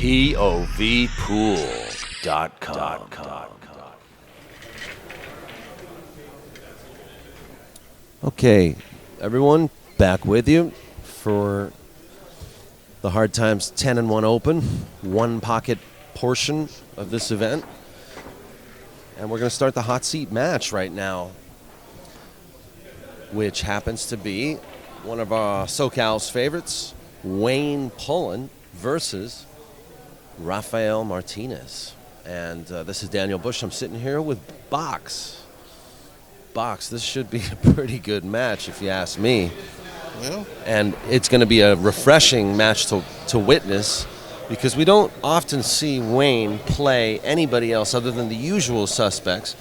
POVPOOL.com. Okay, everyone, back with you for the Hard Times 10-1 Open, one pocket portion of this event. And we're going to start the hot seat match right now, which happens to be one of our SoCal's favorites, Wayne Pullen versus Rafael Martinez. And this is Daniel Busch. I'm sitting here with Box. Box, this should be a pretty good match if you ask me. Well, and it's going to be a refreshing match to witness, because we don't often see Wayne play anybody else other than the usual suspects.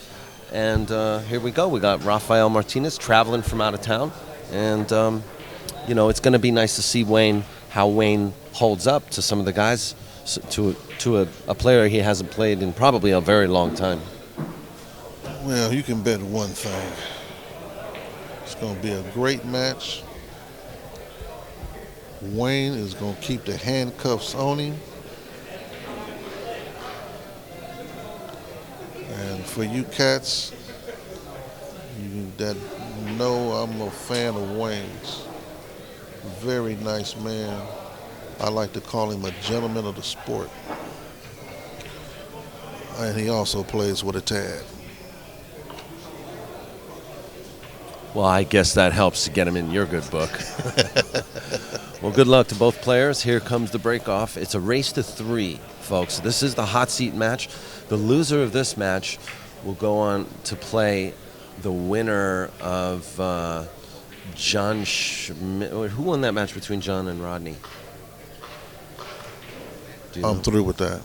And here we go. We got Rafael Martinez traveling from out of town. And, it's going to be nice to see how Wayne holds up to some of the guys, to a player he hasn't played in probably a very long time. Well, you can bet one thing. It's going to be a great match. Wayne is going to keep the handcuffs on him. And for you cats that know I'm a fan of Wayne's, very nice man. I like to call him a gentleman of the sport. And he also plays with a tad. Well, I guess that helps to get him in your good book. Well, good luck to both players. Here comes the break-off. It's a race to 3, folks. This is the hot seat match. The loser of this match will go on to play the winner of John Schmidt. Who won that match between John and Rodney? I'm through with that.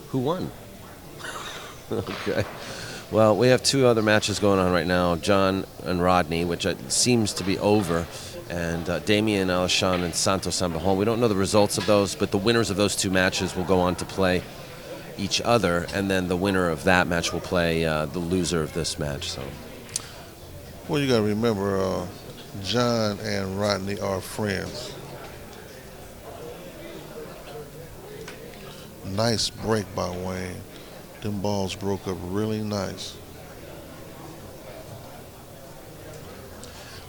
Who won? Okay. Well, we have 2 other matches going on right now, John and Rodney, which seems to be over, and Damian Aleshon and Santos Sambajon. We don't know the results of those, but the winners of those 2 matches will go on to play each other, and then the winner of that match will play the loser of this match. So, well, you got to remember, John and Rodney are friends. Nice break by Wayne. Them balls broke up really nice.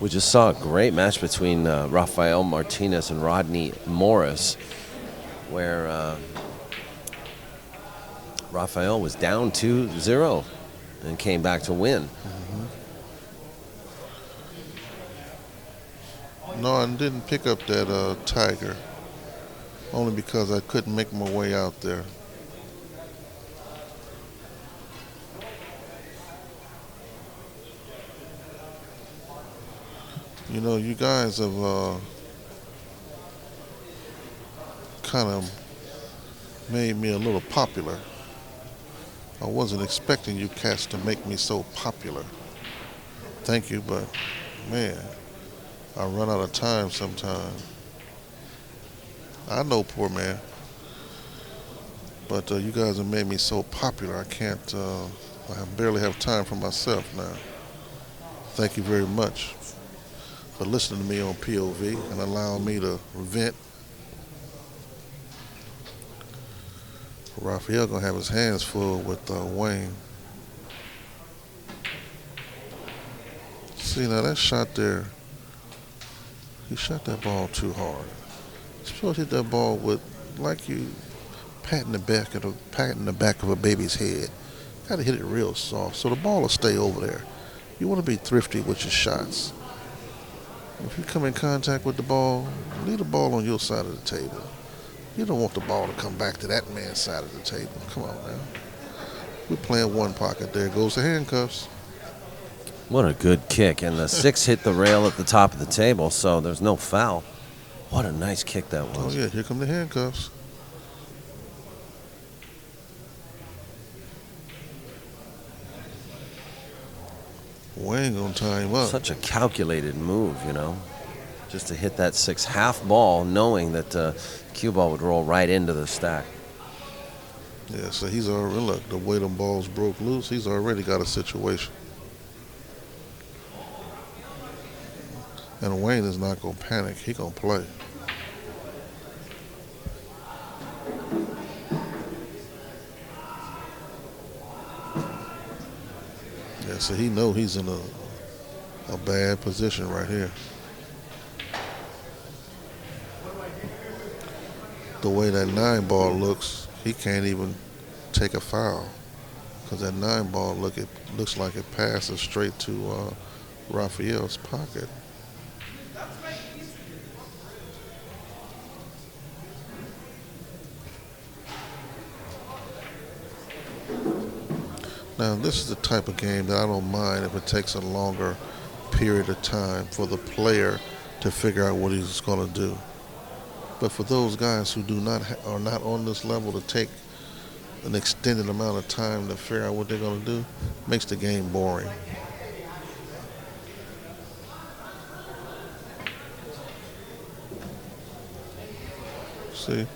We just saw a great match between Rafael Martinez and Rodney Morris, where Rafael was down 2-0 and came back to win. Mm-hmm. No, I didn't pick up that Tiger, only because I couldn't make my way out there. You know, you guys have kind of made me a little popular. I wasn't expecting you cats to make me so popular. Thank you, but man, I run out of time sometimes. I know, poor man. But you guys have made me so popular, I barely have time for myself now. Thank you very much for listening to me on POV and allowing me to vent. Rafael gonna have his hands full with Wayne. See, now that shot there, he shot that ball too hard. You're supposed to hit that ball with, like you patting the back of a baby's head. Gotta hit it real soft so the ball will stay over there. You want to be thrifty with your shots. If you come in contact with the ball, leave the ball on your side of the table. You don't want the ball to come back to that man's side of the table. Come on now. We're playing one pocket. There goes the handcuffs. What a good kick. And the 6 hit the rail at the top of the table, so there's no foul. What a nice kick that was. Oh, yeah, here come the handcuffs. Wayne gonna tie him up. Such a calculated move, just to hit that 6 half ball, knowing that cue ball would roll right into the stack. Yeah, so he's already, look, the way them balls broke loose, he's already got a situation. And Wayne is not gonna panic, he gonna play. so he know he's in a bad position right here. The way that 9 ball looks, he can't even take a foul because that 9 ball looks like it passes straight to Raphael's pocket. Now, this is the type of game that I don't mind if it takes a longer period of time for the player to figure out what he's going to do. But for those guys who are not on this level to take an extended amount of time to figure out what they're going to do, makes the game boring. See?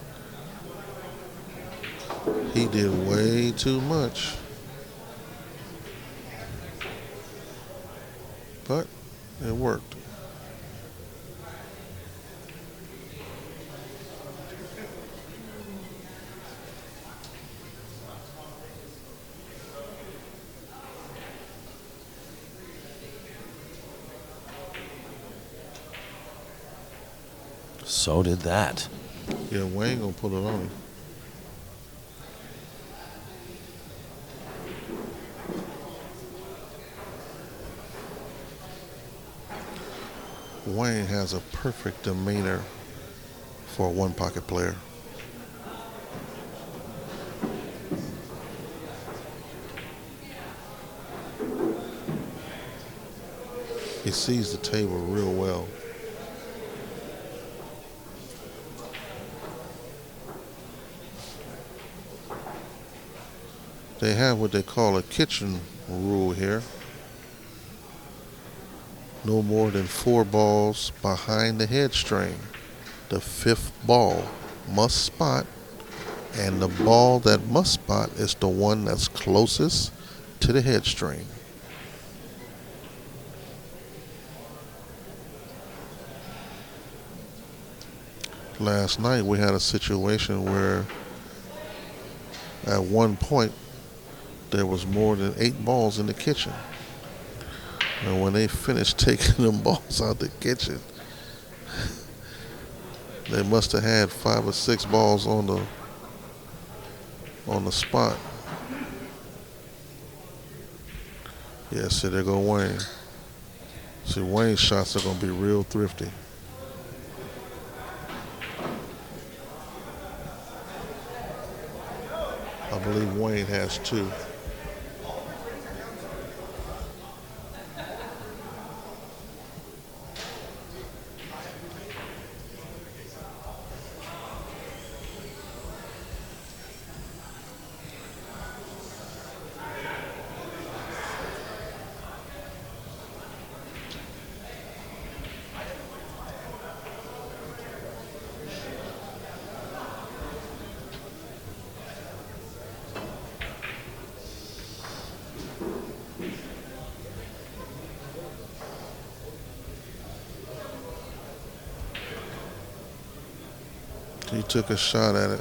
He did way too much. But it worked. So did that. Yeah, Wayne gonna put it on him. Wayne has a perfect demeanor for a one-pocket player. He sees the table real well. They have what they call a kitchen rule here. No more than 4 balls behind the head string. The 5th ball must spot, and the ball that must spot is the one that's closest to the head string. Last night we had a situation where at one point there was more than 8 balls in the kitchen. And when they finished taking them balls out the kitchen, they must have had 5 or 6 balls on the spot. Yeah, see, there go Wayne. See, Wayne's shots are going to be real thrifty. I believe Wayne has 2. He took a shot at it.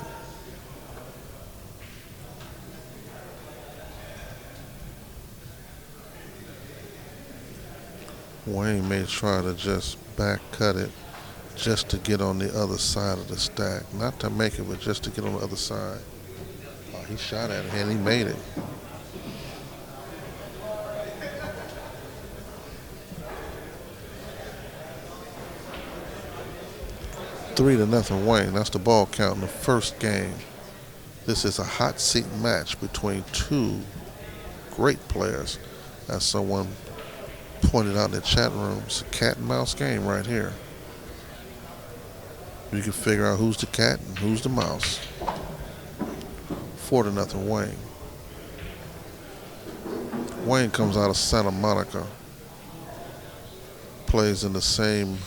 Wayne may try to just back cut it just to get on the other side of the stack. Not to make it, but just to get on the other side. Oh, he shot at it and he made it. Three to nothing Wayne. That's the ball count in the first game. This is a hot seat match between 2 great players. As someone pointed out in the chat room, it's a cat and mouse game right here. You can figure out who's the cat and who's the mouse. 4 to nothing Wayne. Wayne comes out of Santa Monica. Plays in the same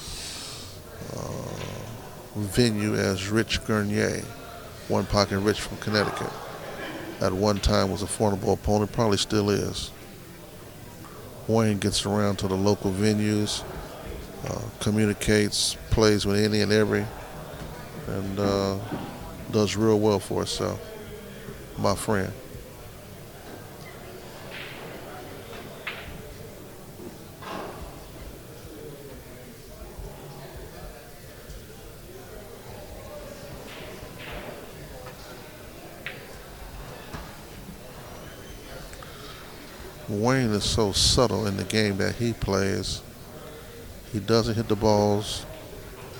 venue as Rich Gurnier, One Pocket Rich from Connecticut. At one time was a formidable opponent, probably still is. Wayne gets around to the local venues, communicates, plays with any and every, and does real well for himself. My friend. Wayne is so subtle in the game that he plays. He doesn't hit the balls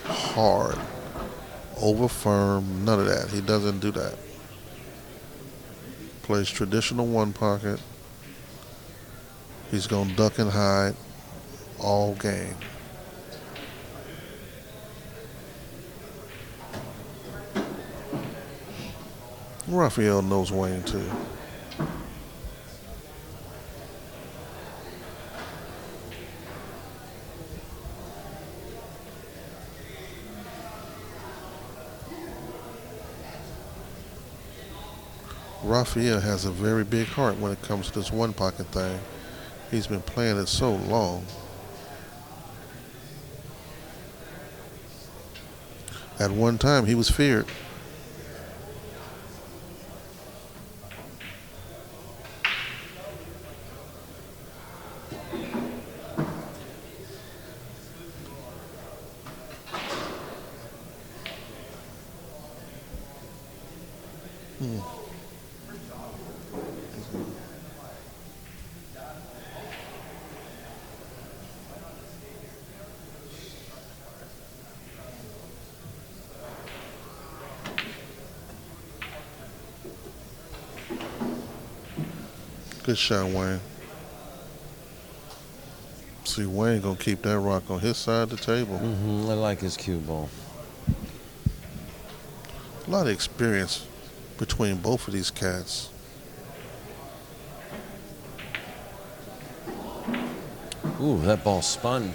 hard, over firm, none of that. He doesn't do that. Plays traditional one pocket. He's going to duck and hide all game. Raphael knows Wayne too. Raphael has a very big heart when it comes to this one pocket thing. He's been playing it so long. At one time, he was feared. Good shot, Wayne. See, Wayne gonna keep that rock on his side of the table. I like his cue ball. A lot of experience between both of these cats. Ooh, that ball spun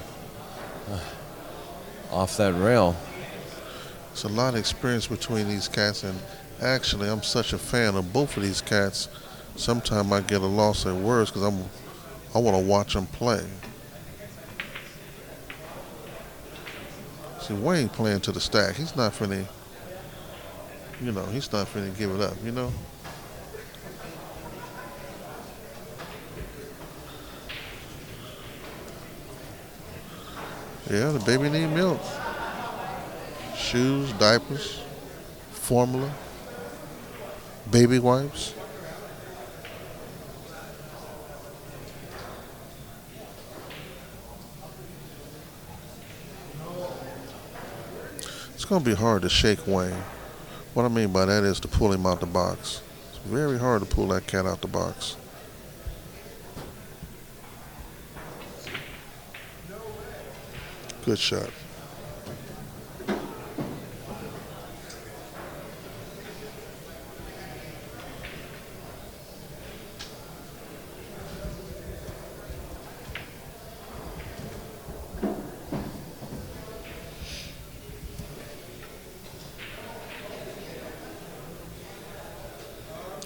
off that rail. It's a lot of experience between these cats, and actually, I'm such a fan of both of these cats. Sometimes I get a loss at words because I want to watch them play. See, Wayne playing to the stack. He's not finna, he's not finna give it up, Yeah, the baby need milk. Shoes, diapers, formula, baby wipes. It's going to be hard to shake Wayne. What I mean by that is to pull him out the box. It's very hard to pull that cat out the box. Good shot.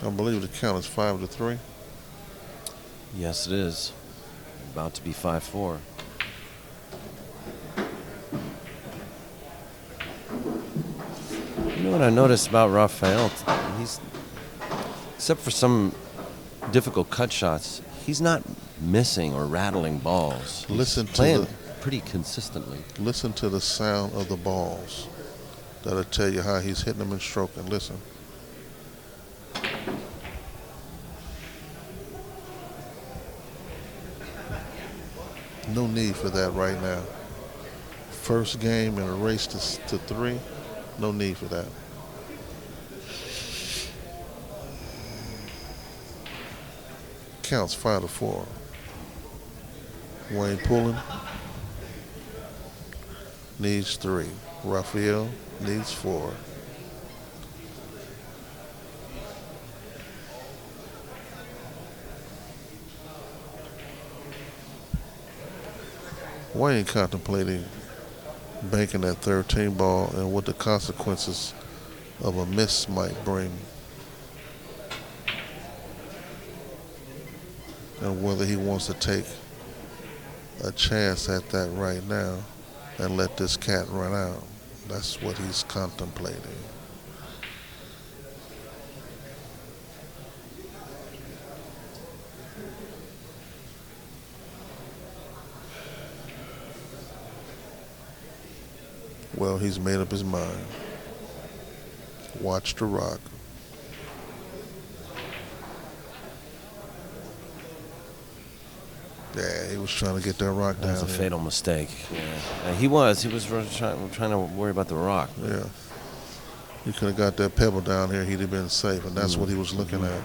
I believe the count is 5-3. Yes, it is. About to be 5-4. You know what I noticed about Raphael? He's, except for some difficult cut shots, he's not missing or rattling balls. Listen He's playing to pretty consistently. Listen to the sound of the balls. That'll tell you how he's hitting them and stroking. Listen. No need for that right now. First game in a race to 3. No need for that. Counts 5-4. Wayne Pullen needs 3. Raphael needs 4. Wayne contemplating banking that 13 ball and what the consequences of a miss might bring, and whether he wants to take a chance at that right now and let this cat run out. That's what he's contemplating. Well, he's made up his mind. Watch the rock. Yeah, he was trying to get that rock down. That was a fatal mistake. Yeah. He was trying to worry about the rock. Yeah. He could have got that pebble down here. He'd have been safe, and that's what he was looking at.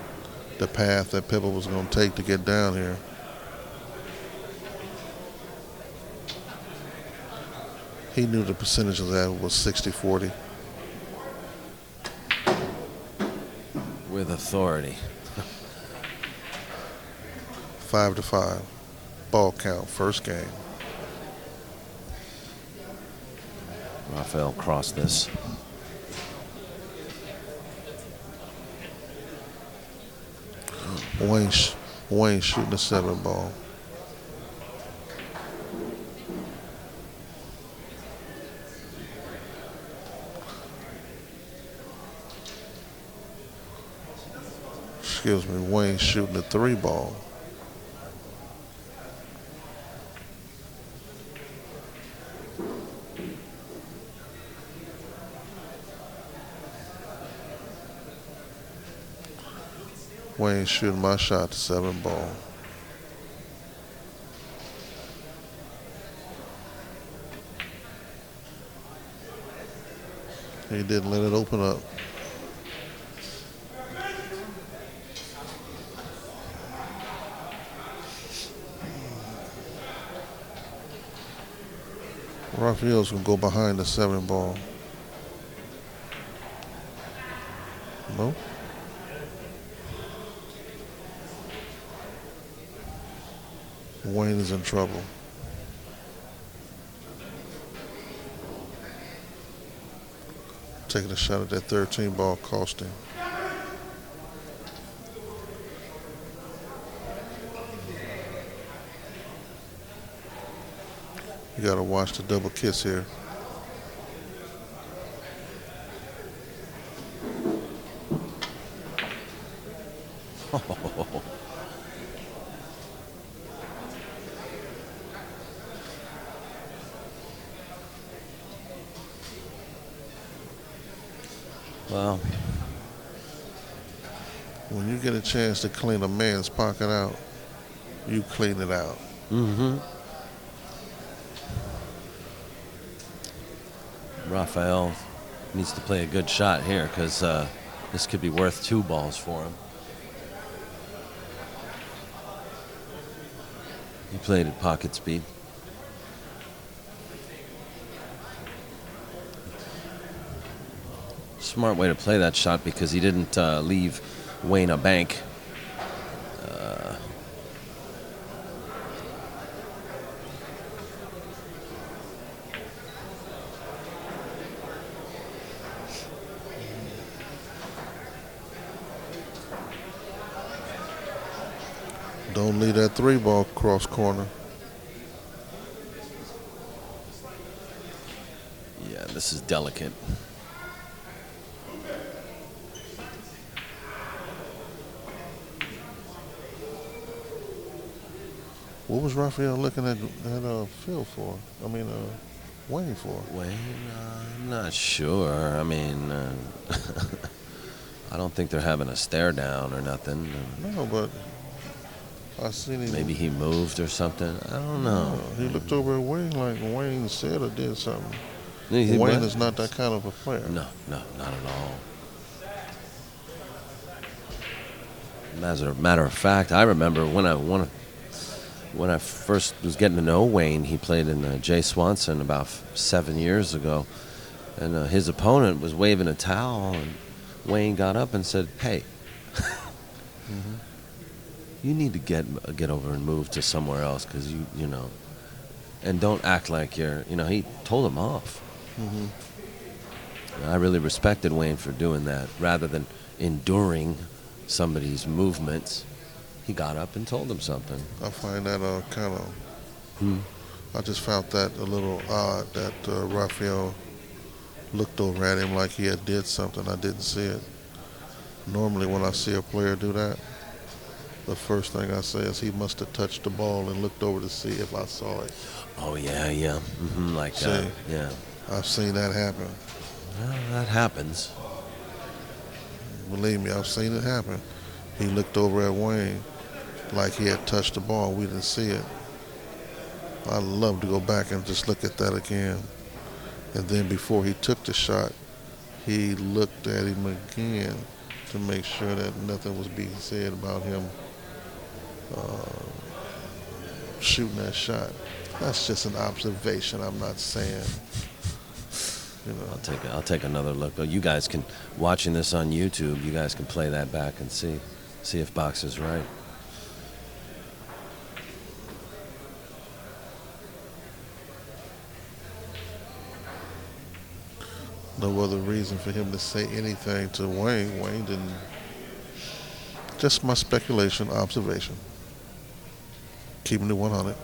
The path that pebble was going to take to get down here. He knew the percentage of that was 60-40. With authority. 5-5. Ball count, first game. Rafael crossed this. Wayne shooting a 7 ball. Excuse me, Wayne shooting a 3 ball. Wayne shooting my shot to 7 ball. He didn't let it open up. Rafael's gonna go behind the 7 ball. No. Wayne is in trouble. Taking a shot at that 13 ball cost him. You gotta watch the double kiss here. Well, when you get a chance to clean a man's pocket out, you clean it out. Rafael needs to play a good shot here because this could be worth 2 balls for him. He played at pocket speed. Smart way to play that shot because he didn't leave Wayne a bank. Don't leave that 3 ball cross corner. Yeah, this is delicate. What was Rafael looking at Phil for? I mean, Wayne for? Wayne, I'm not sure. I mean, I don't think they're having a stare down or nothing. No, but I seen him. Maybe he moved or something. I don't know. He looked over at Wayne like Wayne said or did something. Wayne is not that kind of a player. No, not at all. Matter of fact, I remember when I first was getting to know Wayne, he played in Jay Swanson about 7 years ago, and his opponent was waving a towel, and Wayne got up and said, "Hey, you need to get over and move to somewhere else because you know, and don't act like you're." He told him off. I really respected Wayne for doing that rather than enduring somebody's movements. He got up and told him something. I find that kind of. I just found that a little odd that Rafael looked over at him like he had did something. I didn't see it. Normally, when I see a player do that, the first thing I say is he must have touched the ball and looked over to see if I saw it. Oh yeah. Like that. Yeah. I've seen that happen. Well, that happens. Believe me, I've seen it happen. He looked over at Wayne like he had touched the ball. We didn't see it. I'd love to go back and just look at that again. And then before he took the shot, he looked at him again to make sure that nothing was being said about him shooting that shot. That's just an observation. I'm not saying, you know. I'll take another look. But you guys can, watching this on YouTube, you guys can play that back and see if Box is right. No other reason for him to say anything to Wayne. Wayne didn't. Just my speculation, observation. Keeping it 100.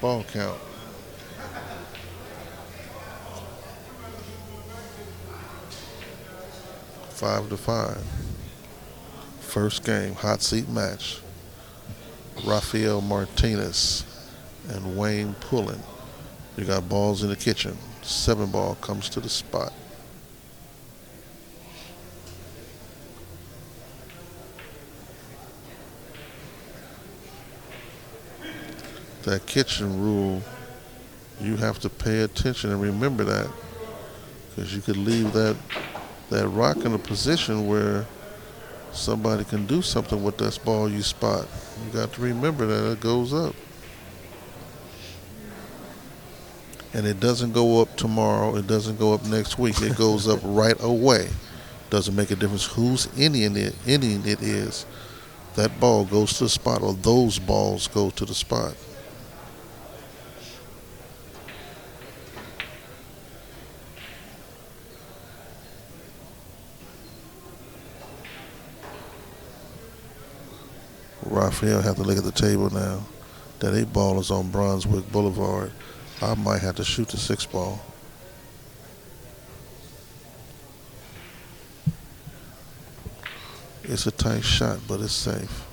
Ball count. 5-5. First game, hot seat match. Rafael Martinez and Wayne Pullen. You got balls in the kitchen. 7 ball comes to the spot. That kitchen rule, you have to pay attention and remember that, because you could leave that rock in a position where somebody can do something with that ball you spot. You got to remember that it goes up. And it doesn't go up tomorrow. It doesn't go up next week. It goes up right away. Doesn't make a difference whose inning it is. That ball goes to the spot, or those balls go to the spot. Rafael have to look at the table now. That 8 ball is on Brunswick Boulevard. I might have to shoot the 6 ball. It's a tight shot, but it's safe.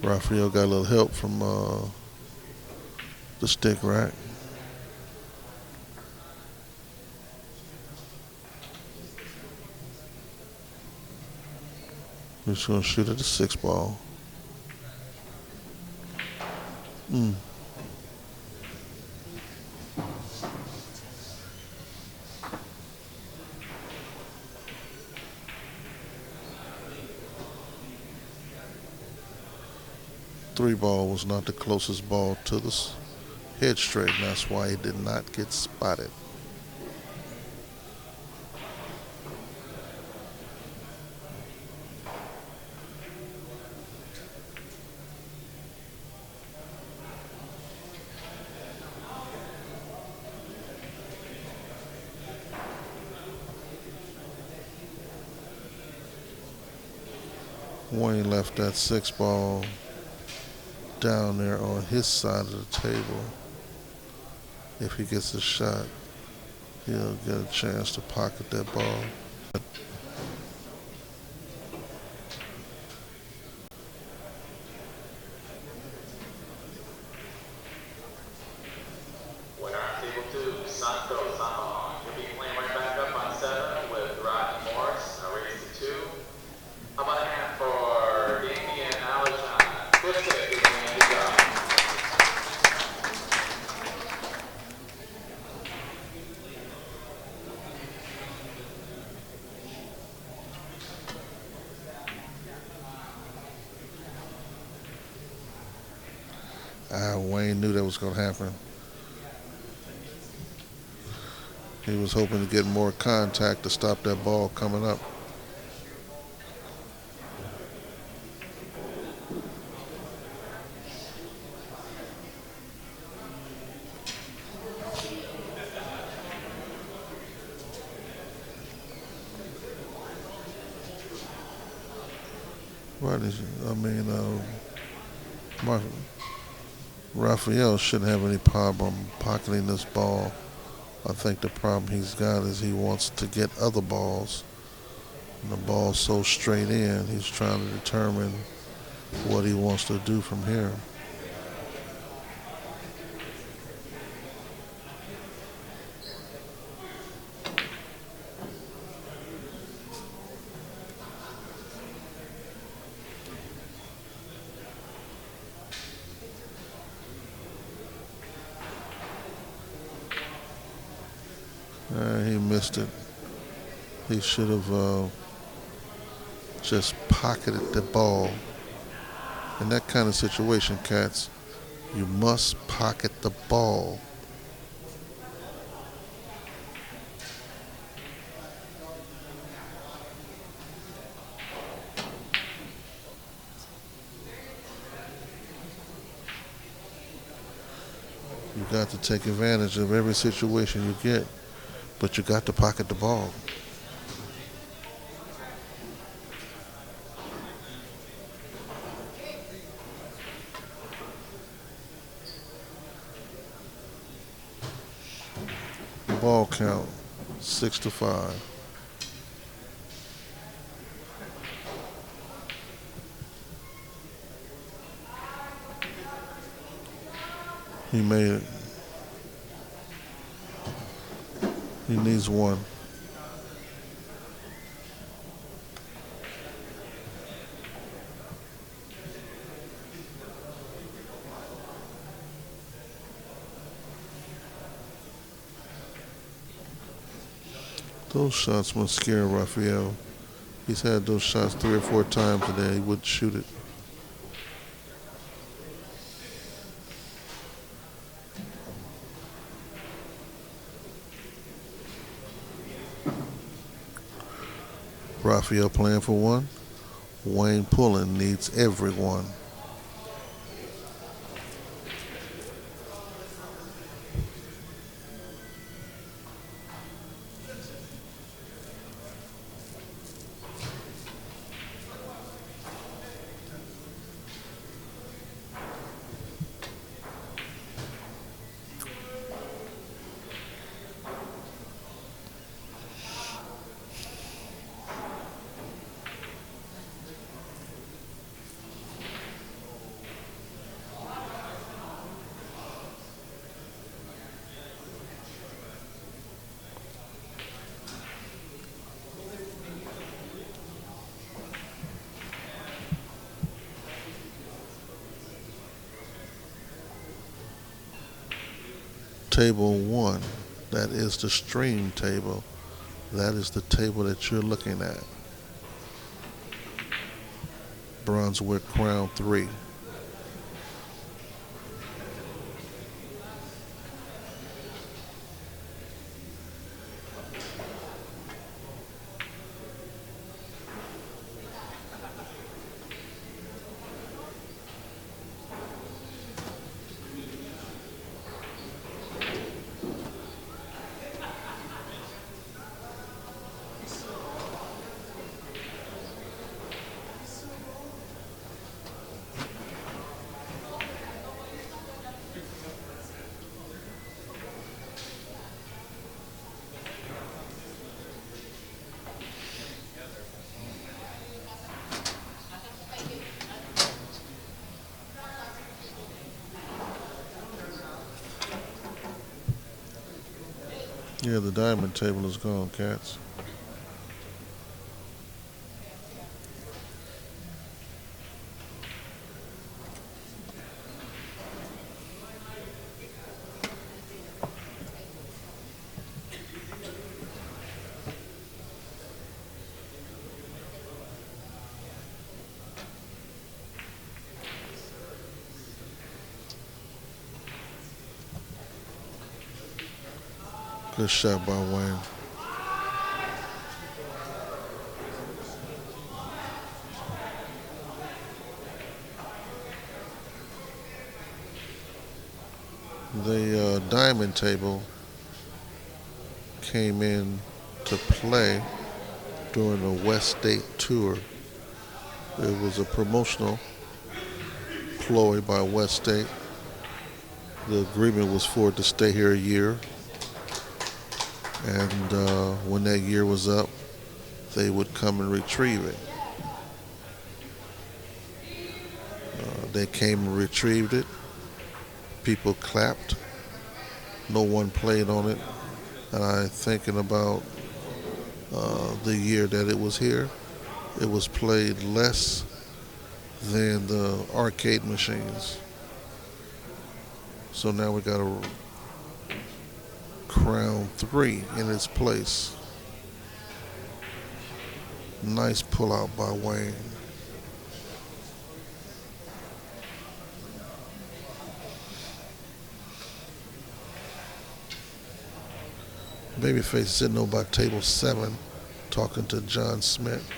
Rafael got a little help from the stick rack. We're just going to shoot at the 6 ball. 3 ball was not the closest ball to the head straight, and that's why he did not get spotted. Wayne left that 6 ball down there on his side of the table. If he gets a shot, he'll get a chance to pocket that ball. Wayne knew that was going to happen. He was hoping to get more contact to stop that ball coming up. Rafael shouldn't have any problem pocketing this ball. I think the problem he's got is he wants to get other balls. And the ball's so straight in, he's trying to determine what he wants to do from here. missed it. He should have just pocketed the ball. In that kind of situation, cats, you must pocket the ball. You got to take advantage of every situation you get, but you got to pocket the ball. Ball count 6-5. He made it. He needs one. Those shots must scare Rafael. He's had those shots 3 or 4 times today. He wouldn't shoot it. Rafael playing for one. Wayne Pullen needs everyone. Table 1, that is the stream table. That is the table that you're looking at. Brunswick Crown 3. Yeah, the diamond table is gone, cats. Good shot by Wayne. The diamond table came in to play during the West State tour. It was a promotional ploy by West State. The agreement was for it to stay here a year. And when that year was up, they would come and retrieve it. They came and retrieved it. People clapped. No one played on it. And I'm thinking about the year that it was here. It was played less than the arcade machines. So now we got to Crown 3 in its place. Nice pull out by Wayne. Babyface sitting over by table 7 talking to John Smith.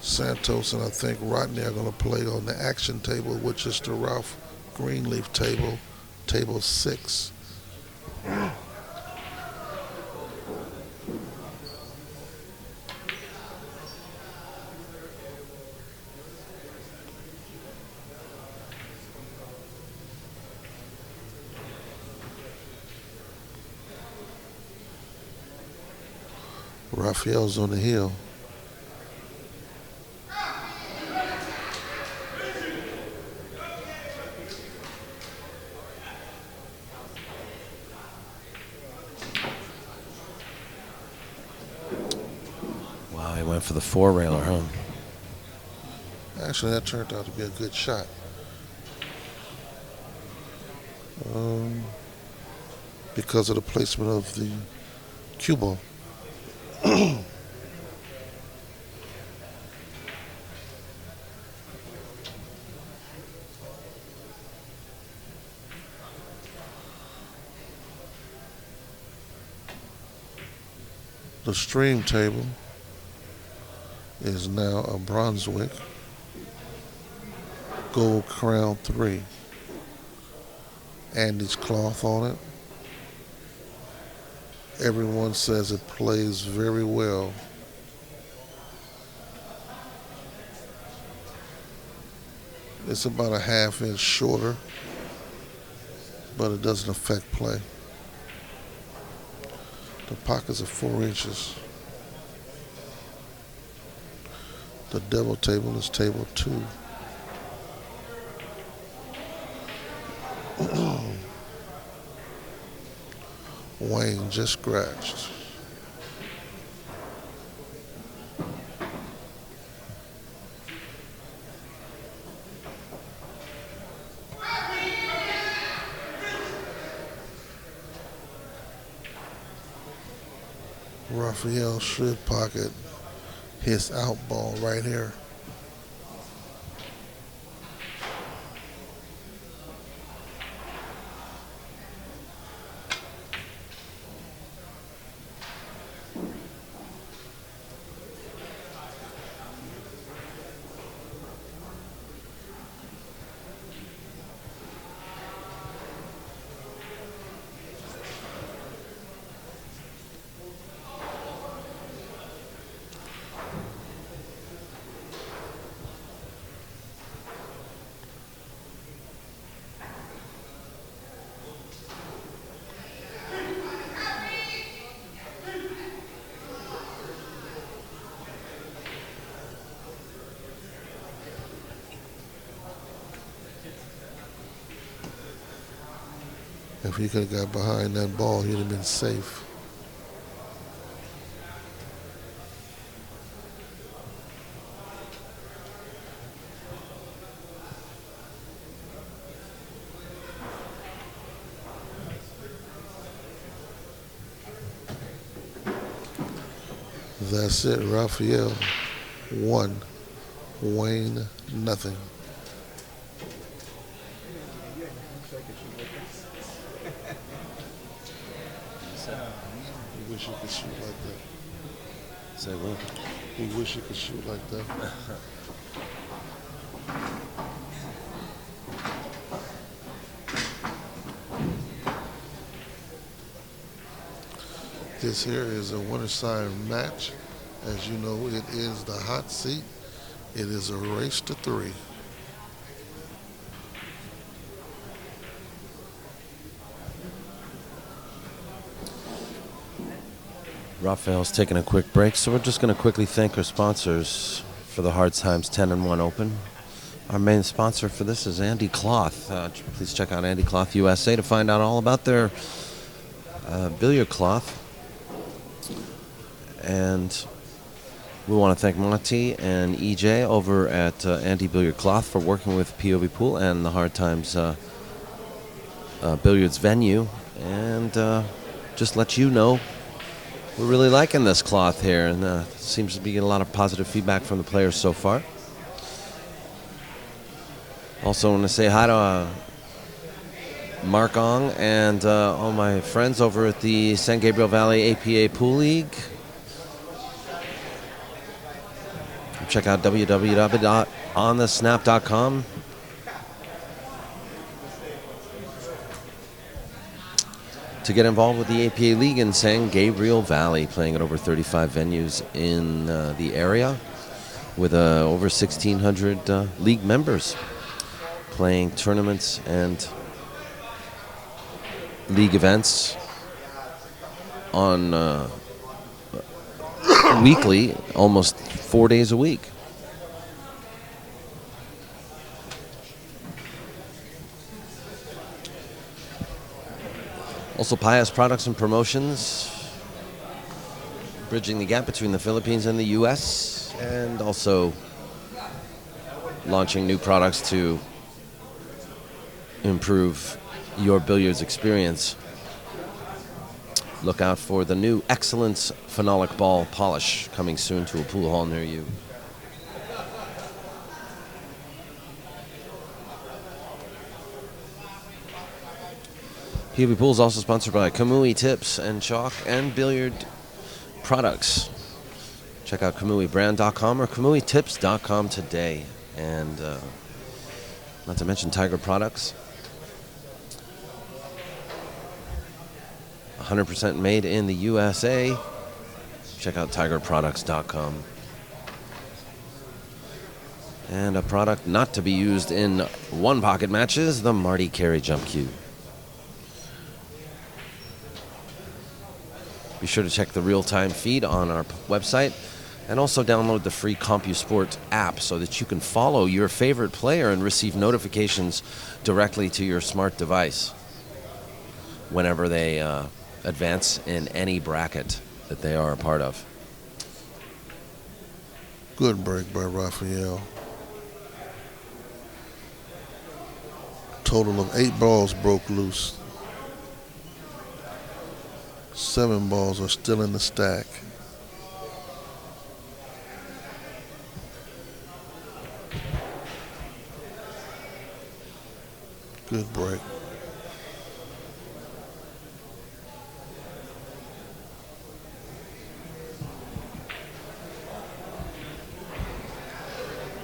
Santos and I think Rodney are going to play on the action table, which is the Ralph Greenleaf table, table 6. Raphael's on the hill. Wow, he went for the 4-railer, huh? Actually, that turned out to be a good shot. Because of the placement of the cue ball. The stream table is now a Brunswick Gold Crown 3. Andy's cloth on it. Everyone says it plays very well. It's about a ½ inch shorter, but it doesn't affect play. The pockets are 4 inches. The devil table is table 2. Wayne just scratched. Raphael should pocket his out ball right here. If he could have got behind that ball, he'd have been safe. That's it, Raphael 1, Wayne nothing. He wish he could shoot like that. Say what? He wish he could shoot like that. This here is a winter-side match. As you know, it is the hot seat. It is a race to 3. Raphael's taking a quick break, so we're just going to quickly thank our sponsors for the Hard Times 10-1 Open. Our main sponsor for this is Andy Cloth. Please check out Andy Cloth USA to find out all about their billiard cloth. And we want to thank Monty and EJ over at Andy Billiard Cloth for working with POVPOOL and the Hard Times Billiards venue And just let you know, we're really liking this cloth here, and seems to be getting a lot of positive feedback from the players so far. Also want to say hi to Mark Ong and all my friends over at the San Gabriel Valley APA Pool League. Check out www.onthesnap.com. To get involved with the APA League in San Gabriel Valley, playing at over 35 venues in the area with over 1,600 league members playing tournaments and league events on weekly, almost 4 days a week. Also, Pius Products and Promotions, bridging the gap between the Philippines and the U.S., and also launching new products to improve your billiards experience. Look out for the new Excellence Phenolic Ball Polish coming soon to a pool hall near you. POVPOOL is also sponsored by Kamui Tips and Chalk and Billiard Products. Check out KamuiBrand.com or KamuiTips.com today. And not to mention Tiger Products. 100% made in the USA. Check out TigerProducts.com. And a product not to be used in one-pocket matches, the Marty Carey Jump Cue. Be sure to check the real-time feed on our website and also download the free CompuSport app so that you can follow your favorite player and receive notifications directly to your smart device whenever they advance in any bracket that they are a part of. Good break by Raphael. Total of 8 balls broke loose. 7 balls are still in the stack. Good break.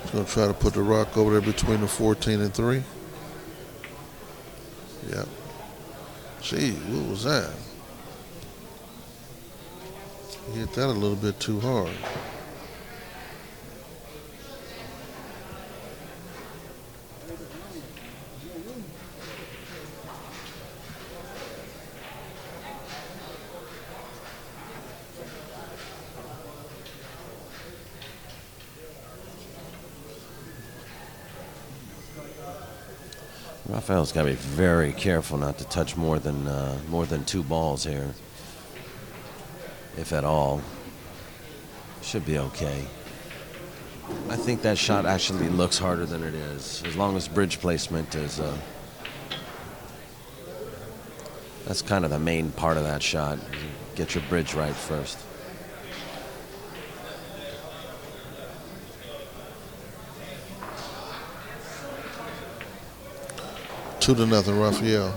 He's going to try to put the rock over there between the 14 and 3. Yep. Gee, what was that? He hit that a little bit too hard. Raphael's got to be very careful not to touch more than 2 balls here, if at all. Should be okay. I think that shot actually looks harder than it is, as long as bridge placement is. That's kind of the main part of that shot. Get your bridge right first. Two to nothing, Raphael.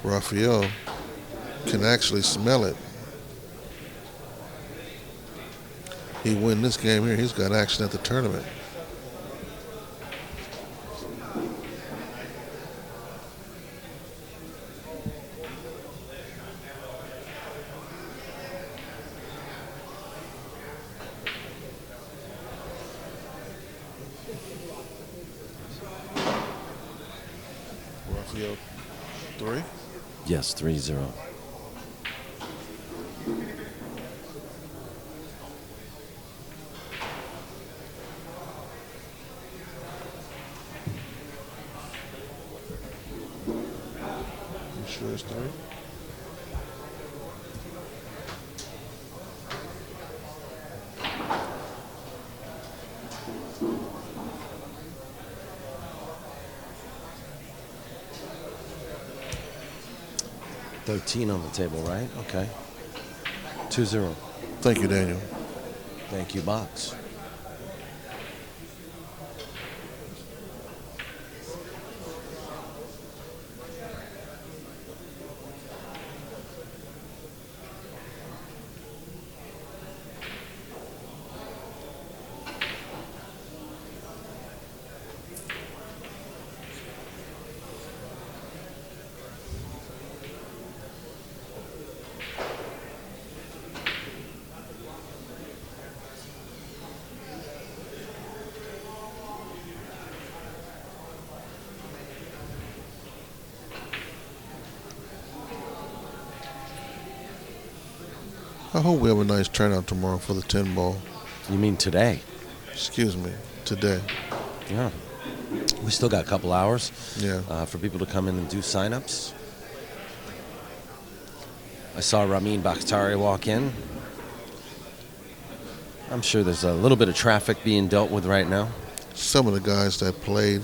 Raphael can actually smell it. He win this game here, he's got action at the tournament. Raphael 3? Yes, 3-0. There's 3. $13 on the table, right? Okay. 2-0. Thank you, Daniel. Thank you, Box. I hope we have a nice turnout tomorrow for the 10 ball. You mean today? Excuse me, today. Yeah. We still got a couple hours Yeah. for people to come in and do signups. I saw Ramin Bakhtari walk in. I'm sure there's a little bit of traffic being dealt with right now. Some of the guys that played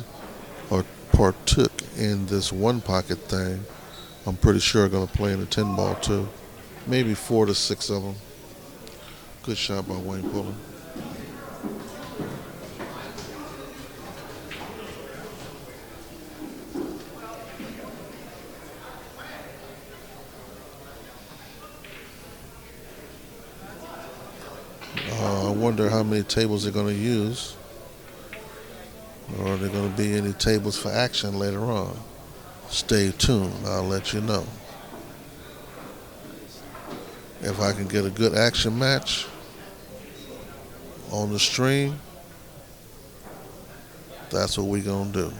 or partook in this one pocket thing, I'm pretty sure are going to play in the 10 ball too. Maybe 4 to 6 of them. Good shot by Wayne Pullen. I wonder how many tables they're going to use. Or are there going to be any tables for action later on? Stay tuned. I'll let you know. If I can get a good action match on the stream, that's what we're going to do.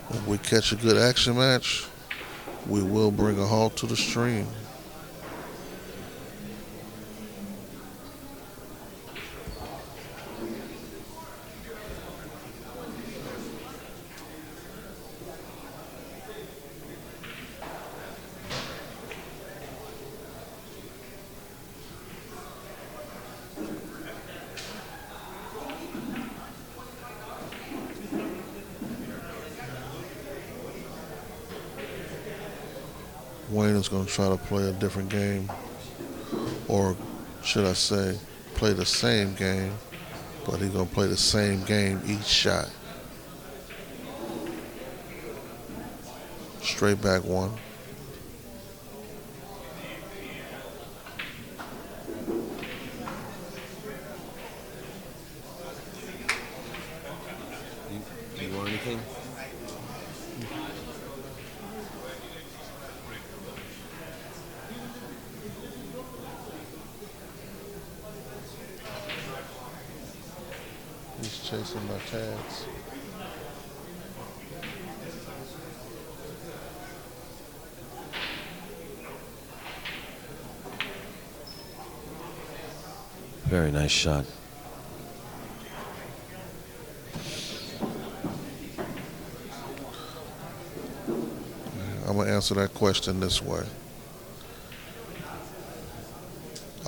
If we catch a good action match, we will bring a halt to the stream. Wayne is going to try to play a different game, or should I say, play the same game, but he's going to play the same game each shot. Straight back 1. You want anything? He's chasing my tags. Very nice shot. I'm going to answer that question this way.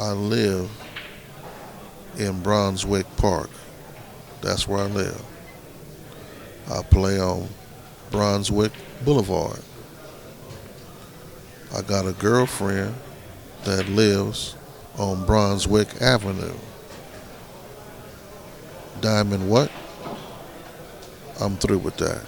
I live in Brunswick Park. That's where I live. I play on Brunswick Boulevard. I got a girlfriend that lives on Brunswick Avenue. Diamond what? I'm through with that.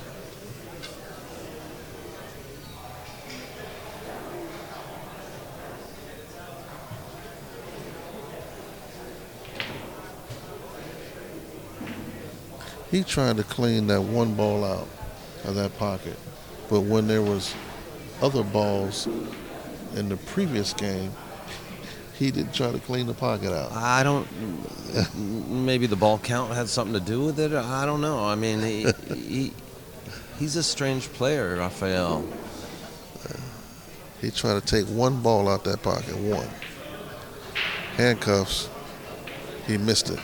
He tried to clean that one ball out of that pocket. But when there was other balls in the previous game, he didn't try to clean the pocket out. I don't. Maybe the ball count had something to do with it. I don't know. I mean, he's a strange player, Rafael. He tried to take one ball out that pocket. One. Handcuffs. He missed it.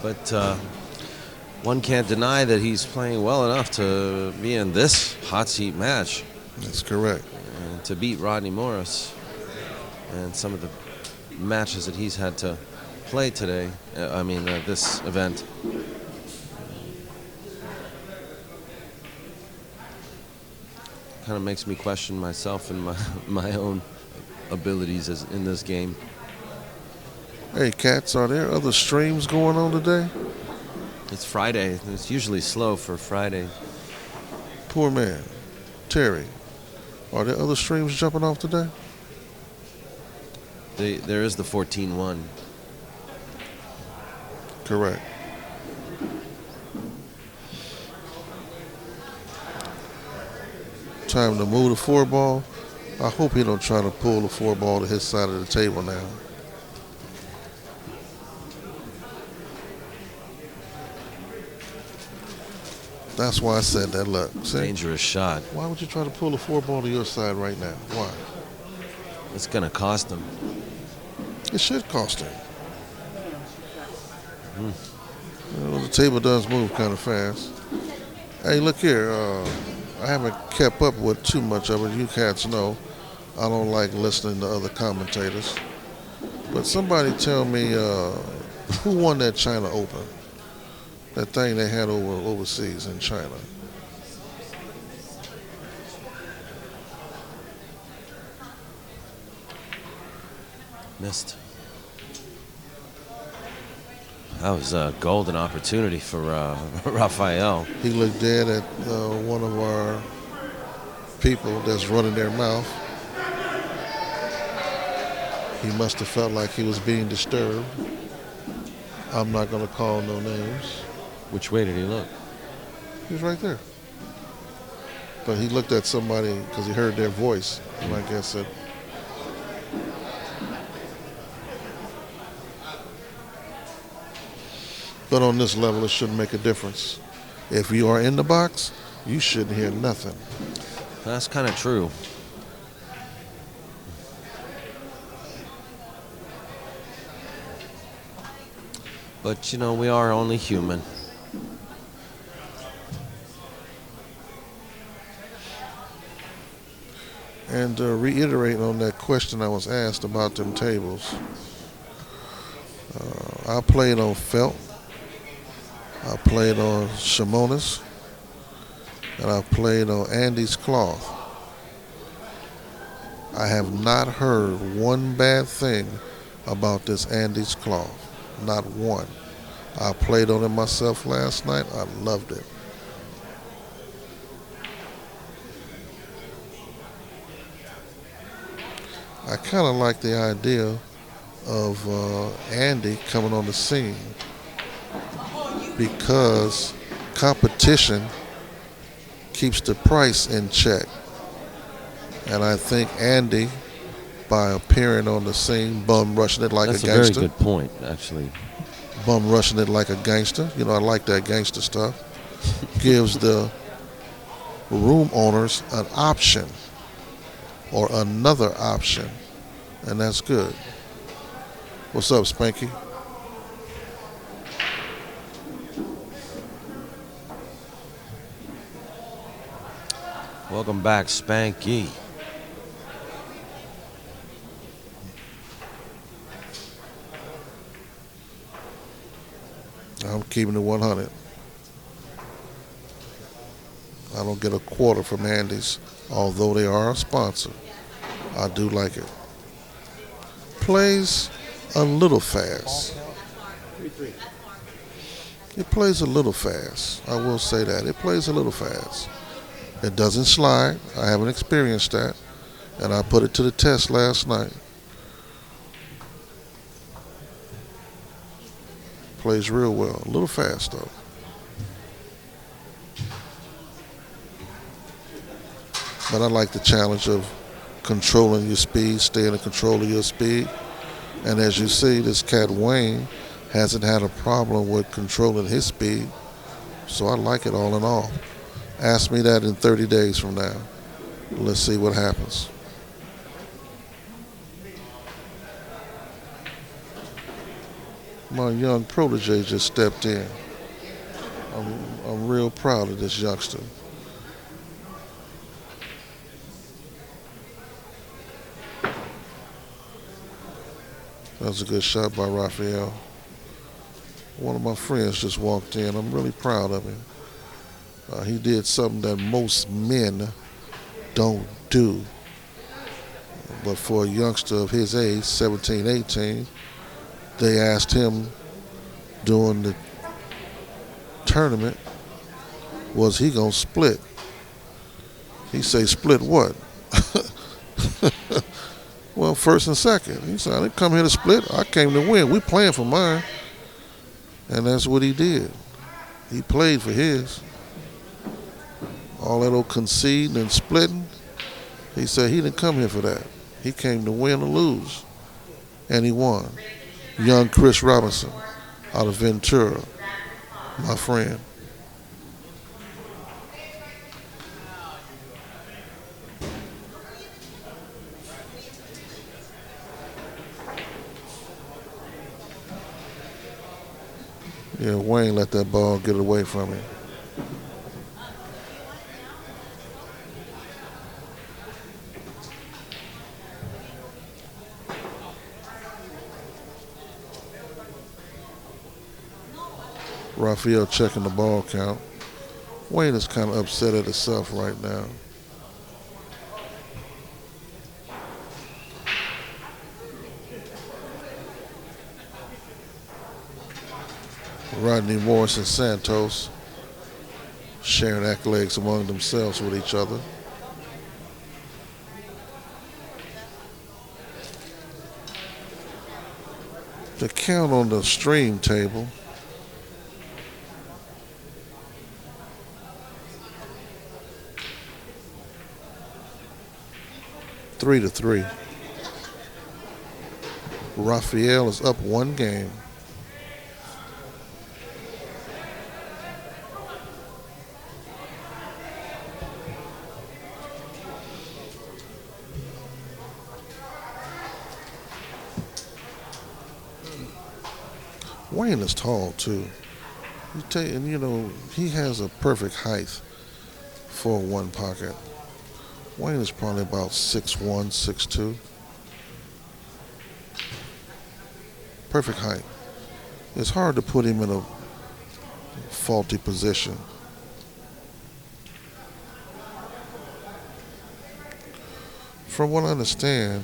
But one can't deny that he's playing well enough to be in this hot seat match. That's correct. And to beat Rodney Morris and some of the matches that he's had to play today. This event. Kind of makes me question myself and my own abilities in this game. Hey, Cats, are there other streams going on today? It's Friday. It's usually slow for Friday. Poor man. Terry, are there other streams jumping off today? There is the 14-1. Correct. Time to move the 4-ball. I hope he don't try to pull the 4-ball to his side of the table now. That's why I said that. Look, see? Dangerous shot. Why would you try to pull the 4-ball to your side right now? Why? It's going to cost him. It should cost him. The table does move kind of fast. Hey, look here. I haven't kept up with too much of it. You Cats know I don't like listening to other commentators. But somebody tell me who won that China Open? That thing they had overseas in China. Missed. That was a golden opportunity for Rafael. He looked dead at one of our people that's running their mouth. He must have felt like he was being disturbed. I'm not going to call no names. Which way did he look? He was right there. But he looked at somebody because he heard their voice. And I guess it. But on this level, it shouldn't make a difference. If you are in the box, you shouldn't hear nothing. That's kind of true. But, we are only human. And to reiterate on that question I was asked about them tables, I played on felt, I played on Shimona's, and I played on Andy's cloth. I have not heard one bad thing about this Andy's cloth. Not one. I played on it myself last night. I loved it. I kind of like the idea of Andy coming on the scene because competition keeps the price in check. And I think Andy, by appearing on the scene, bum rushing it like a gangster. That's a very good point, actually. Bum rushing it like a gangster. I like that gangster stuff. Gives the room owners an option or another option, and that's good. What's up, Spanky? Welcome back, Spanky. I'm keeping it 100. I don't get a quarter from Andy's, although they are a sponsor. I do like it. Plays a little fast. It plays a little fast. I will say that. It plays a little fast. It doesn't slide. I haven't experienced that. And I put it to the test last night. Plays real well. A little fast, though. But I like the challenge of controlling your speed, staying in control of your speed. And as you see, this cat Wayne hasn't had a problem with controlling his speed. So I like it all in all. Ask me that in 30 days from now. Let's see what happens. My young protege just stepped in. I'm real proud of this youngster. That was a good shot by Rafael. One of my friends just walked in. I'm really proud of him. He did something that most men don't do. But for a youngster of his age, 17, 18, they asked him during the tournament, was he going to split? He say, split what? Well, first and second. He said, I didn't come here to split. I came to win. We playing for mine. And that's what he did. He played for his. All that old conceding and splitting, he said he didn't come here for that. He came to win or lose. And he won. Young Chris Robinson out of Ventura, my friend. Yeah, Wayne let that ball get away from him. Rafael checking the ball count. Wayne is kind of upset at himself right now. Rodney Morris and Santos sharing accolades among themselves with each other. The count on the stream table, three to three. Rafael is up one game. Wayne is tall too. He has a perfect height for one pocket. Wayne is probably about 6'1", 6'2". Perfect height. It's hard to put him in a faulty position. From what I understand,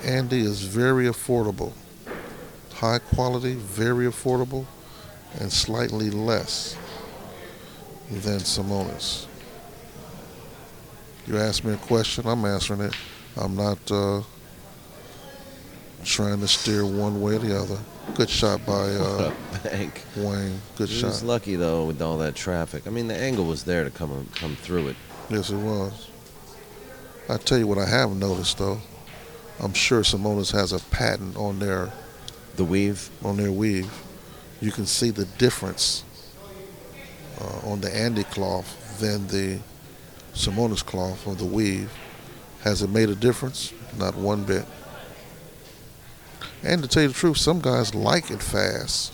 Andy is very affordable. High quality, very affordable, and slightly less than Simonis. You asked me a question, I'm answering it. I'm not trying to steer one way or the other. Good shot by Wayne. Good shot. He was lucky, though, with all that traffic. I mean, the angle was there to come through it. Yes, it was. I tell you what I have noticed, though. I'm sure Simonis has a patent on their weave. On their weave. You can see the difference on the Andy cloth than the Simonis cloth or the weave. Has it made a difference? Not one bit. And to tell you the truth, some guys like it fast.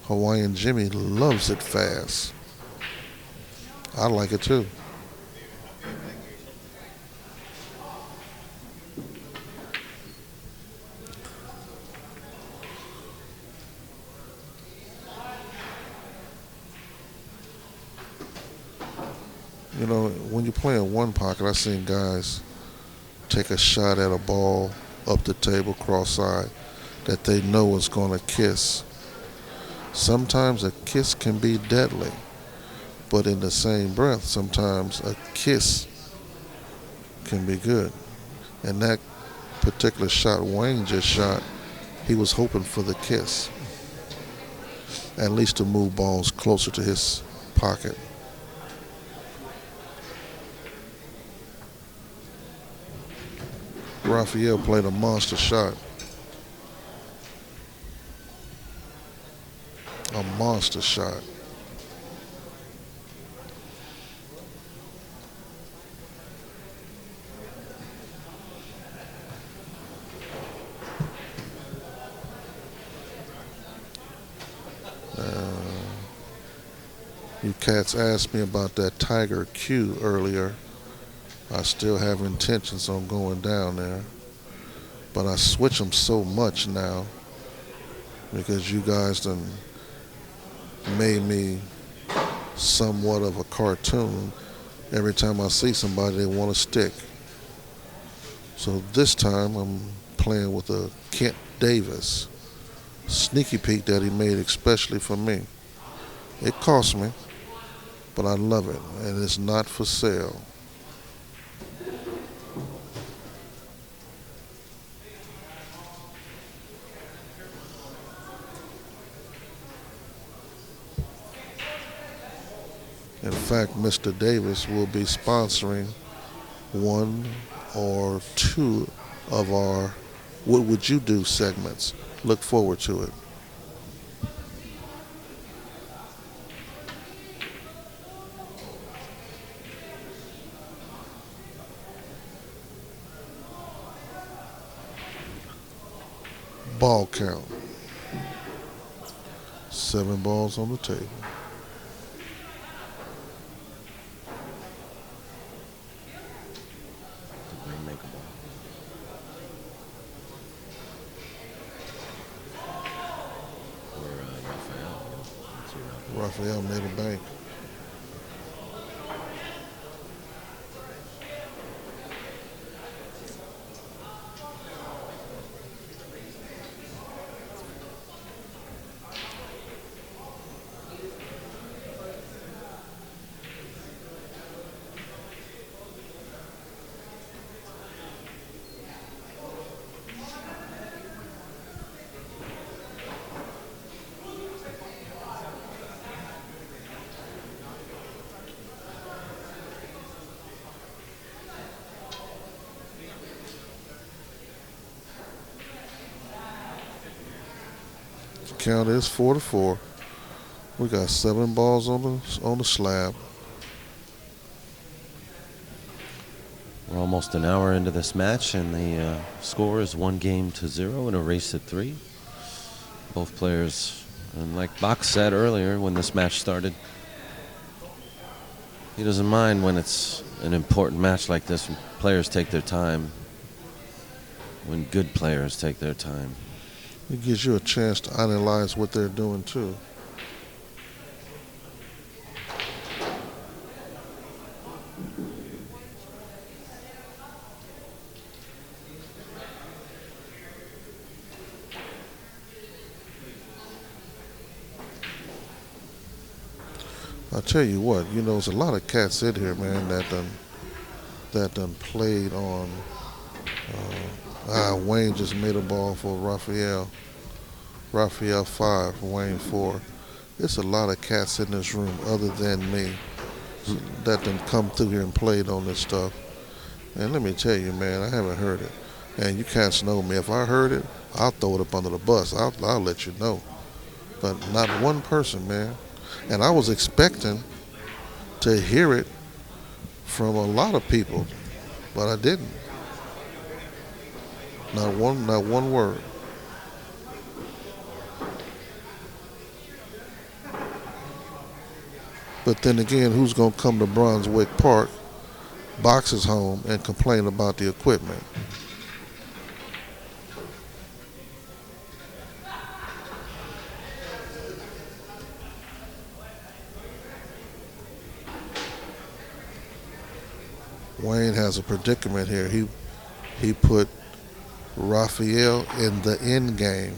Hawaiian Jimmy loves it fast. I like it too. You know, when you play in one pocket, I've seen guys take a shot at a ball up the table cross-side that they know is going to kiss. Sometimes a kiss can be deadly, but in the same breath, sometimes a kiss can be good. And that particular shot Wayne just shot, he was hoping for the kiss, at least to move balls closer to his pocket. Rafael played a monster shot. A monster shot. You cats asked me about that Tiger Q earlier. I still have intentions on going down there, but I switch them so much now because you guys done made me somewhat of a cartoon. Every time I see somebody, they want to stick. So this time I'm playing with a Kent Davis sneaky peek that he made especially for me. It cost me, but I love it, and it's not for sale. In fact, Mr. Davis will be sponsoring one or two of our What Would You Do segments. Look forward to it. Ball count. 7 balls on the table. Raphael made a bank. Count is 4-4. We got 7 balls on the slab. We're almost an hour into this match, and the score is 1-0 in a race at 3. Both players, and like Bach said earlier when this match started, he doesn't mind when it's an important match like this, when players take their time, when good players take their time. It gives you a chance to analyze what they're doing too. I tell you what, there's a lot of cats in here, man, that done played on. Wayne just made a ball for Raphael. Raphael 5, Wayne 4. It's a lot of cats in this room other than me that done come through here and played on this stuff. And let me tell you, man, I haven't heard it. And you cats know me. If I heard it, I'll throw it up under the bus. I'll let you know. But not one person, man. And I was expecting to hear it from a lot of people, but I didn't. Not one word. But then again, who's going to come to Brunswick Park, Box's home, and complain about the equipment? Wayne has a predicament here. He put Raphael in the end game.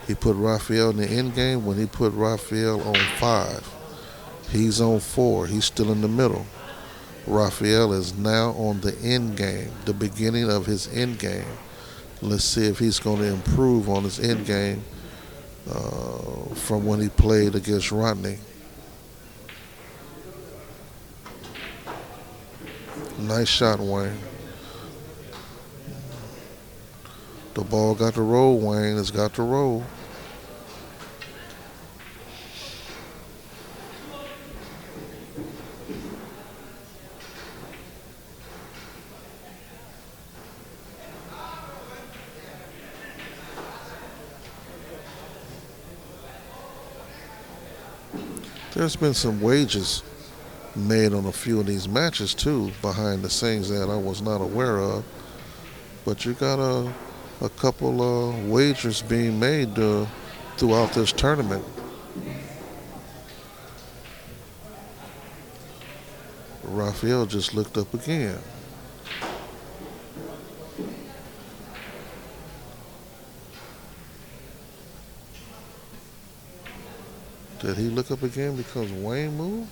He put Raphael in the end game when he put Raphael on 5. He's on 4. He's still in the middle. Raphael is now on the end game, the beginning of his end game. Let's see if he's going to improve on his end game from when he played against Rodney. Nice shot, Wayne. The ball got to roll, Wayne. It's got to roll. There's been some wagers made on a few of these matches too, behind the scenes that I was not aware of. But you got a couple of wagers being made throughout this tournament. Rafael just looked up again. Did he look up again because Wayne moved?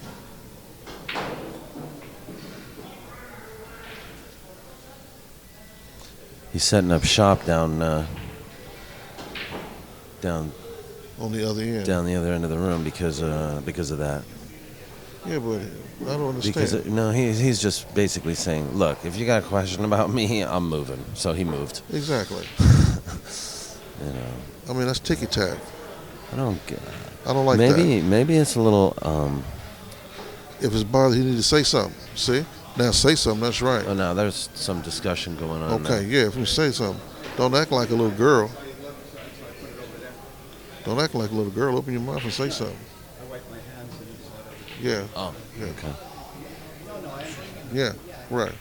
He's setting up shop down On the other end. down the other end of the room because of that. Yeah, but I don't understand. Because he's just basically saying, look, if you got a question about me, I'm moving. So he moved. Exactly. You know. I mean, that's ticky tack. I don't like that. Maybe it's a little. If it's bothered, you need to say something. See? Now say something. That's right. Oh, no, there's some discussion going on. Okay, now. yeah. If you say something, don't act like a little girl. Don't act like a little girl. Open your mouth and say something. I wipe my hands and Yeah. Oh. Yeah. Okay. Yeah. Right.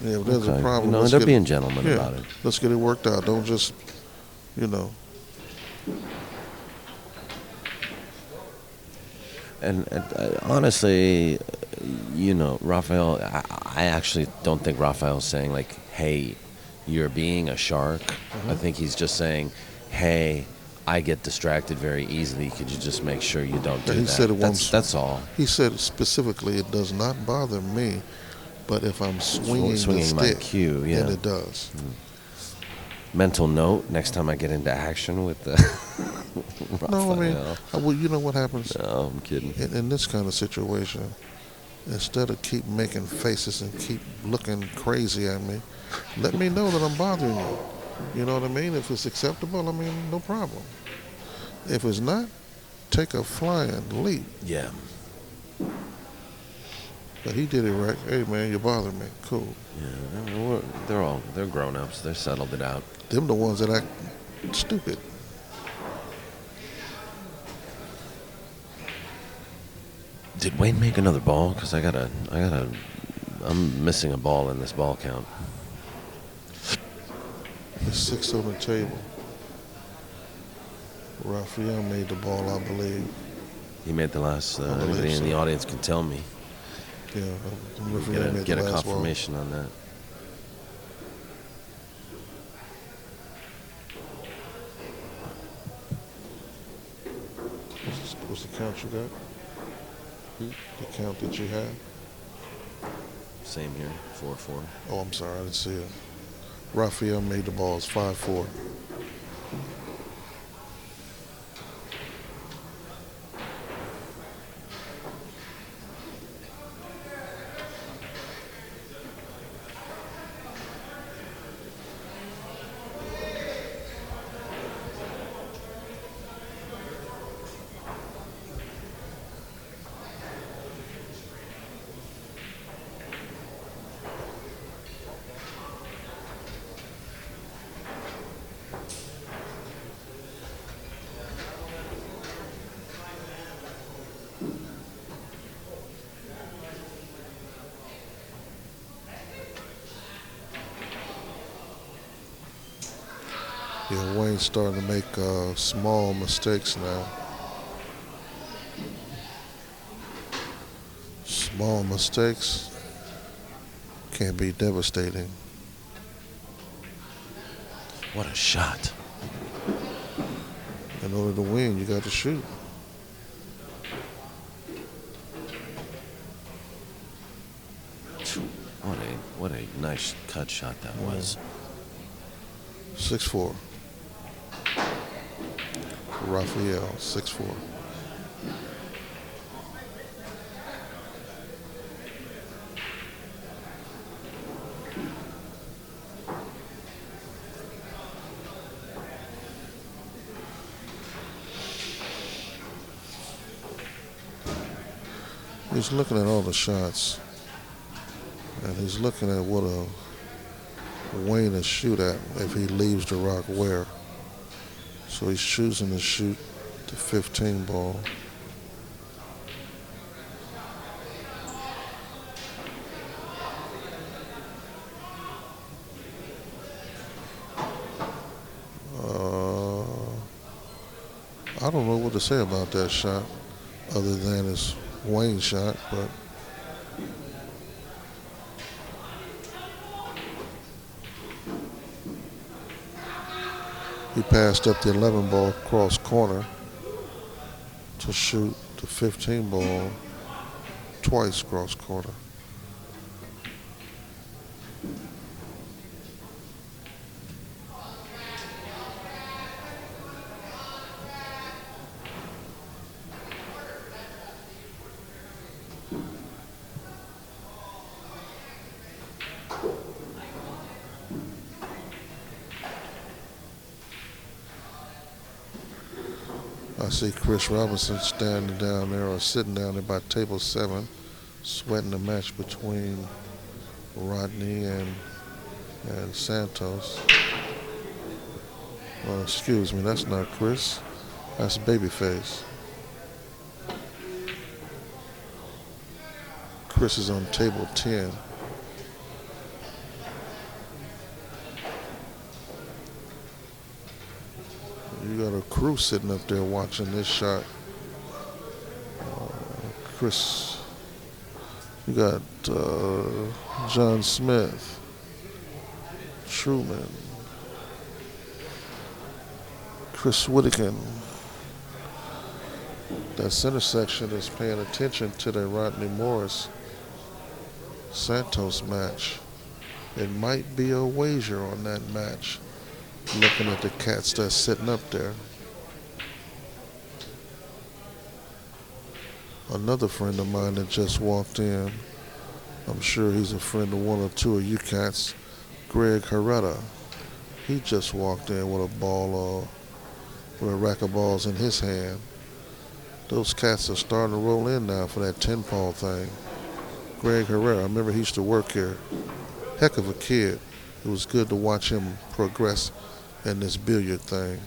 Yeah, if there's a problem, they're being gentlemen about it. Let's get it worked out. Don't just, you know. And honestly, Rafael, I actually don't think Rafael's saying, like, hey, you're being a shark. Mm-hmm. I think he's just saying, hey, I get distracted very easily. Could you just make sure you don't do that? Said it once. That's all. He said specifically, it does not bother me, but if I'm swinging the stick, my cue, then it does. Mental note, next time I get into action with the No, I mean, well, you know what happens? No, I'm kidding. In this kind of situation, instead of keep making faces and keep looking crazy at me, let me know that I'm bothering you. You know what I mean? If it's acceptable, I mean, no problem. If it's not, take a flying leap. Yeah. But he did it right. Hey, man, you bother me. Cool. Yeah, they're grown-ups. They're settled it out. Them the ones that act stupid. Did Wayne make another ball? Because I'm missing a ball in this ball count. There's 6 on the table. Rafael made the ball, I believe. He made the last. Anybody in the audience can tell me. Yeah, get a confirmation on that. What's the count you got? The count that you have? Same here, 4-4. Oh, I'm sorry, I didn't see it. Rafael made the balls 5-4. Yeah, Wayne's starting to make small mistakes now. Small mistakes can be devastating. What a shot. In order to win, you got to shoot. What a nice cut shot that was. 6-4. Rafael, 6-4. He's looking at all the shots, and he's looking at what a Wayne to shoot at if he leaves the rock where. So he's choosing to shoot the 15 ball. I don't know what to say about that shot other than it's Wayne's shot, but he passed up the 11 ball cross corner to shoot the 15 ball twice cross corner. I see Chris Robinson standing down there or sitting down there by table 7, sweating the match between Rodney and Santos. Well, excuse me, that's not Chris. That's Babyface. Chris is on table 10. You got a crew sitting up there watching this shot. Chris, you got John Smith, Truman, Chris Whittakin. That center section is paying attention to the Rodney Morris Santos match. It might be a wager on that match, looking at the cats that's sitting up there. Another friend of mine that just walked in, I'm sure he's a friend of one or two of you cats, Greg Herrera. He just walked in with a ball, with a rack of balls in his hand. Those cats are starting to roll in now for that 10-ball thing. Greg Herrera, I remember he used to work here. Heck of a kid. It was good to watch him progress in this billiard thing.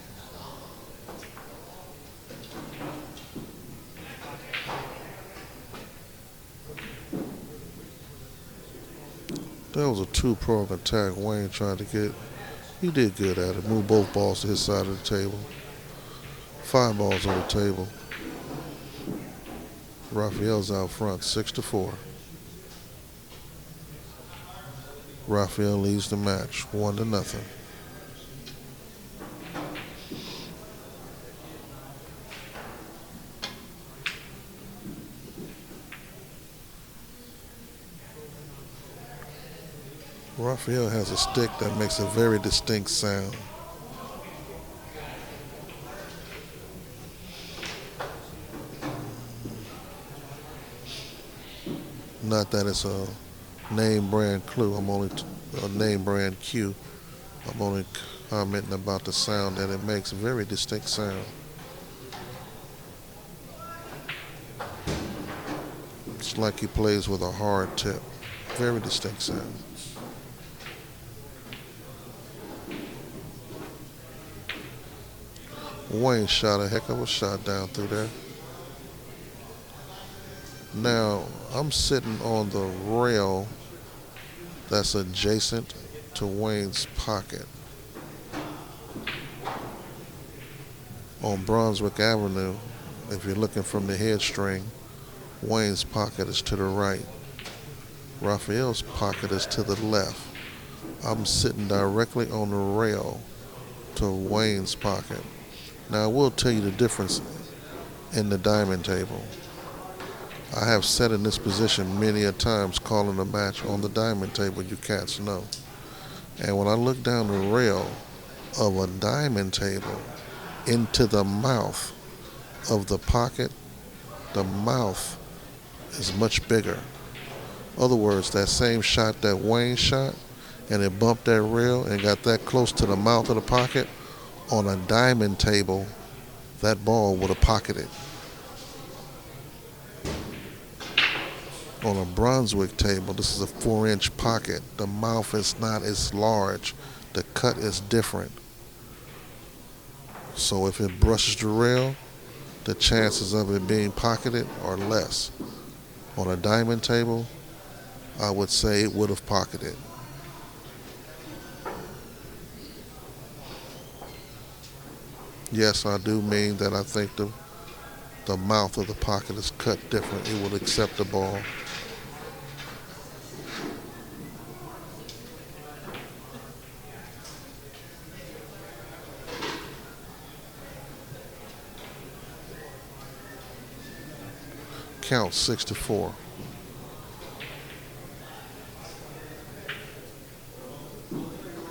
That was a two-prong attack Wayne tried to get. He did good at it. Moved both balls to his side of the table. 5 balls on the table. Raphael's out front, 6-4. Raphael leads the match, 1-0. Raphael has a stick that makes a very distinct sound. Not that it's a name brand clue. I'm only a name brand cue. I'm only commenting about the sound that it makes. A very distinct sound. It's like he plays with a hard tip. Very distinct sound. Wayne shot a heck of a shot down through there. Now, I'm sitting on the rail that's adjacent to Wayne's pocket. On Brunswick Avenue, if you're looking from the head string, Wayne's pocket is to the right. Raphael's pocket is to the left. I'm sitting directly on the rail to Wayne's pocket. Now, I will tell you the difference in the diamond table. I have sat in this position many a times calling a match on the diamond table, you cats know. And when I look down the rail of a diamond table into the mouth of the pocket, the mouth is much bigger. In other words, that same shot that Wayne shot, and it bumped that rail and got that close to the mouth of the pocket, on a diamond table, that ball would have pocketed. On a Brunswick table, this is a 4-inch pocket. The mouth is not as large. The cut is different. So if it brushes the rail, the chances of it being pocketed are less. On a diamond table, I would say it would have pocketed. Yes, I do mean that I think the mouth of the pocket is cut different. It will accept the ball. Count 6-4.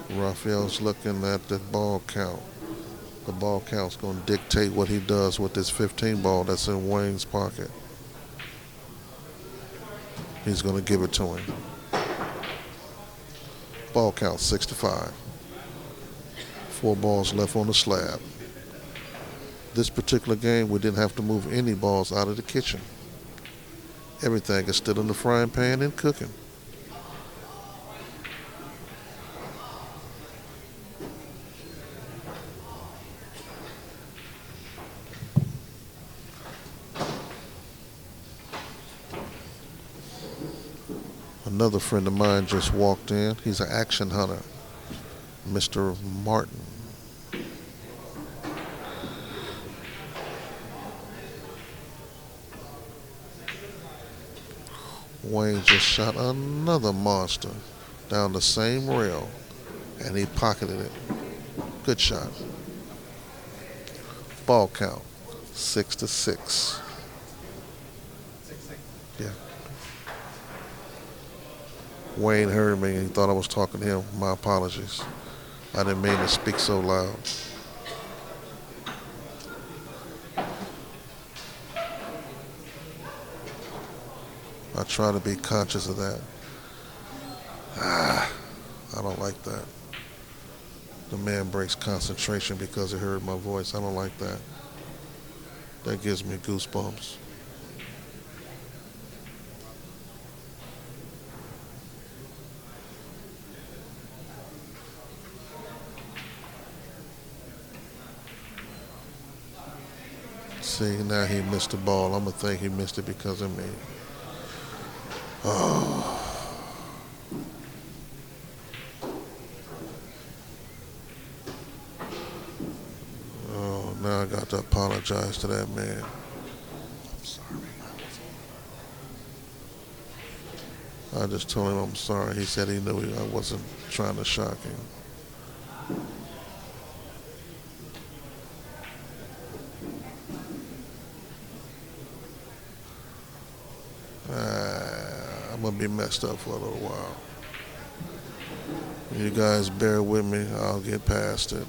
Raphael's looking at the ball count. The ball count's going to dictate what he does with this 15 ball that's in Wayne's pocket. He's going to give it to him. Ball count 6-5. 4 balls left on the slab. This particular game, we didn't have to move any balls out of the kitchen. Everything is still in the frying pan and cooking. Another friend of mine just walked in. He's an action hunter, Mr. Martin. Wayne just shot another monster down the same rail, and he pocketed it. Good shot. Ball count 6-6. Yeah. Wayne heard me and he thought I was talking to him. My apologies. I didn't mean to speak so loud. I try to be conscious of that. I don't like that. The man breaks concentration because he heard my voice. I don't like that. That gives me goosebumps. See, now he missed the ball. I'm going to think he missed it because of me. Oh. Now I got to apologize to that man. I'm sorry. I just told him I'm sorry. He said he knew I wasn't trying to shock him. I'm going to be messed up for a little while. You guys bear with me. I'll get past it.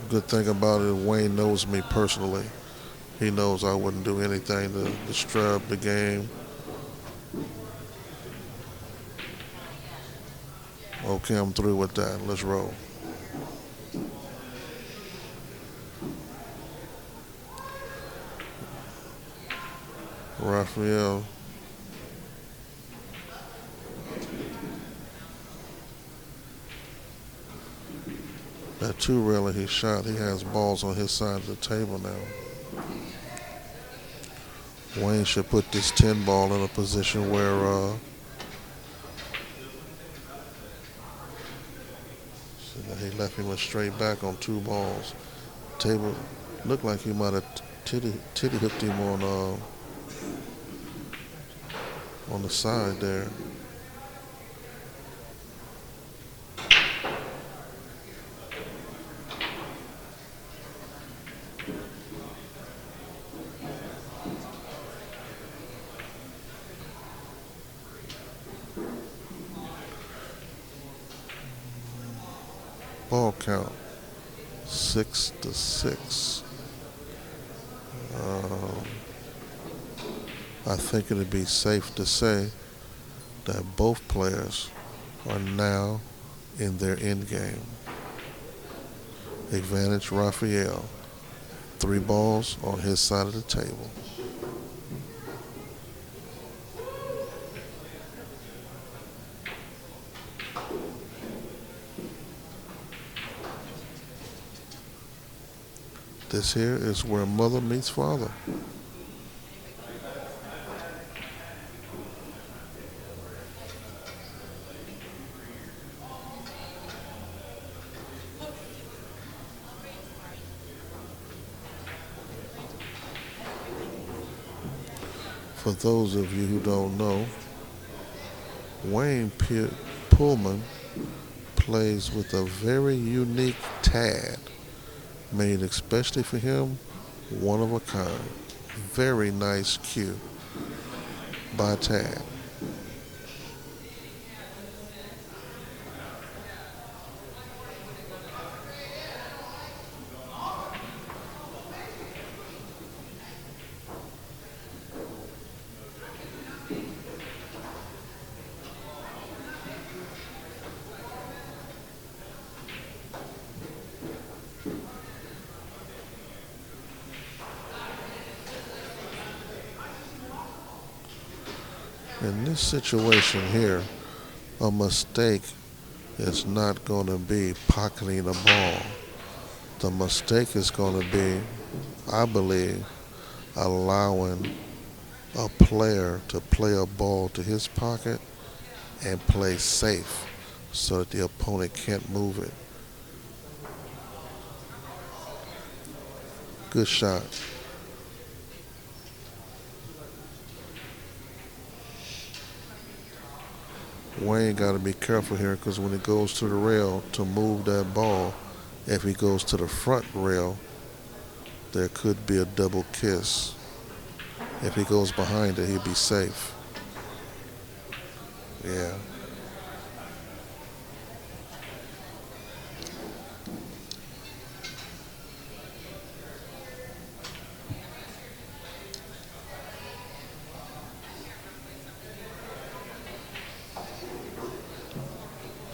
Good thing about it, Wayne knows me personally. He knows I wouldn't do anything to disturb the game. Okay, I'm through with that. Let's roll. Raphael. That 2-railer he shot, he has balls on his side of the table now. Wayne should put this 10 ball in a position where he left him a straight back on 2 balls. Table looked like he might have titty hooked him on the side there. Ball count 6-6. I think it'd be safe to say that both players are now in their end game. Advantage Raphael. 3 balls on his side of the table. This here is where mother meets father. For those of you who don't know, Wayne Pullen plays with a very unique tad made especially for him, one of a kind. Very nice cue by Tad. In this situation here, a mistake is not going to be pocketing a ball. The mistake is going to be, I believe, allowing a player to play a ball to his pocket and play safe so that the opponent can't move it. Good shot. Wayne got to be careful here because when it goes to the rail to move that ball, if he goes to the front rail, there could be a double kiss. If he goes behind it, he'll be safe. Yeah.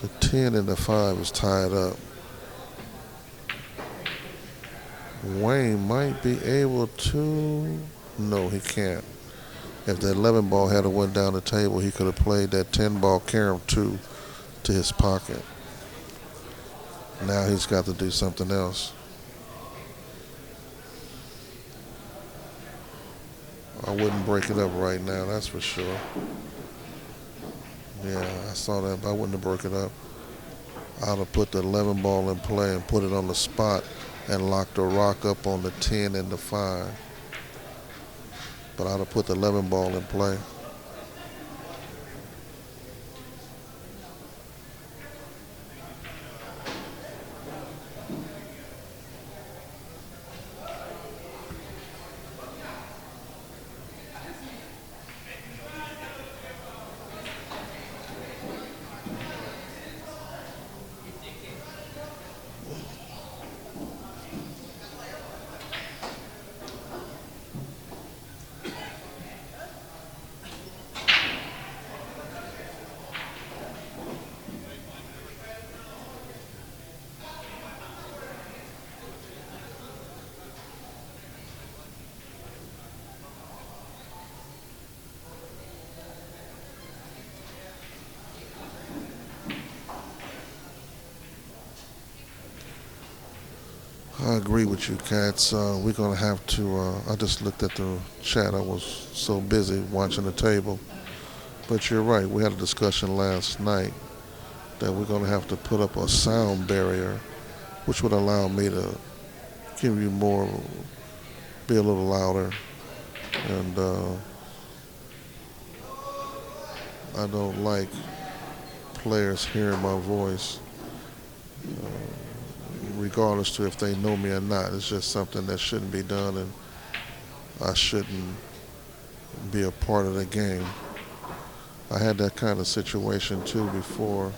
The 10 and the 5 is tied up. Wayne might be able to, no, he can't. If the 11 ball had went down the table, he could have played that 10 ball carom 2 to his pocket. Now he's got to do something else. I wouldn't break it up right now, that's for sure. Yeah, I saw that, but I wouldn't have broke it up. I'd have put the 11 ball in play and put it on the spot and locked a rock up on the 10 and the 5. But I'd have put the 11 ball in play. I agree with you, Cats. We're going to have to, I just looked at the chat. I was so busy watching the table. But you're right. We had a discussion last night that we're going to have to put up a sound barrier, which would allow me to give you more, be a little louder. And I don't like players hearing my voice. Regardless to if they know me or not. It's just something that shouldn't be done, and I shouldn't be a part of the game. I had that kind of situation too before.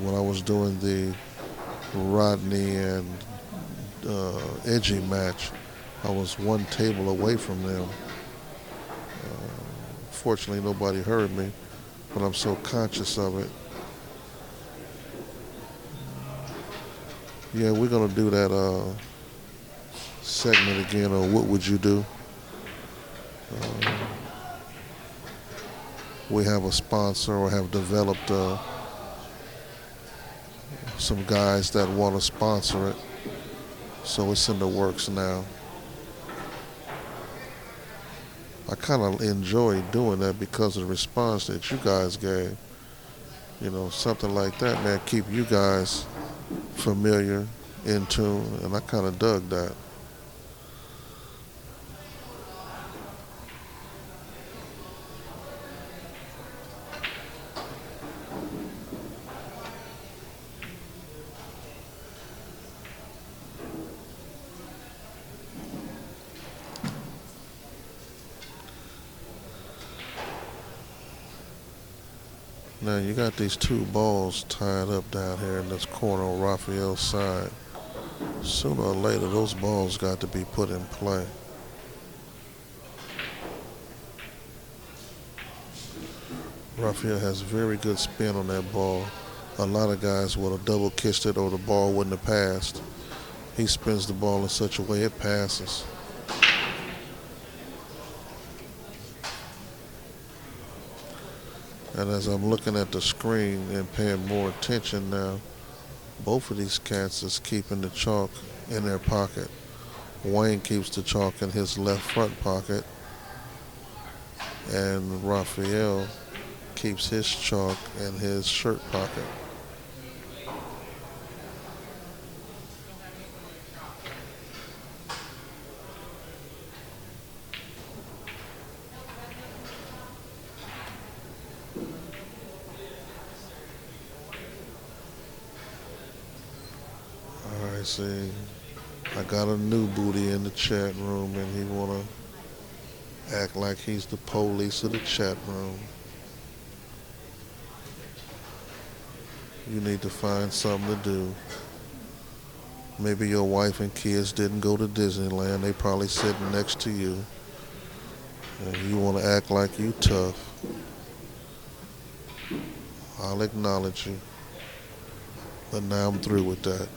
When I was doing the Rodney and Edgy match, I was one table away from them. Fortunately, nobody heard me, but I'm so conscious of it Yeah, we're gonna do that segment again on what would you do. We have a sponsor or have developed some guys that want to sponsor it, so it's in the works now. I kind of enjoy doing that because of the response that you guys gave. You know, something like that, man, keep you guys familiar, in tune, and I kind of dug that. Now you got these two balls tied up down here in this corner on Raphael's side. Sooner or later, those balls got to be put in play. Raphael has very good spin on that ball. A lot of guys would have double kissed it or the ball wouldn't have passed. He spins the ball in such a way it passes. And as I'm looking at the screen and paying more attention now, both of these cats is keeping the chalk in their pocket. Wayne keeps the chalk in his left front pocket, and Raphael keeps his chalk in his shirt pocket. All right, see, I got a new booty in the chat room, and he wanna act like he's the police of the chat room. You need to find something to do. Maybe your wife and kids didn't go to Disneyland. They probably sitting next to you. And you want to act like you tough. I'll acknowledge you. But now I'm through with that.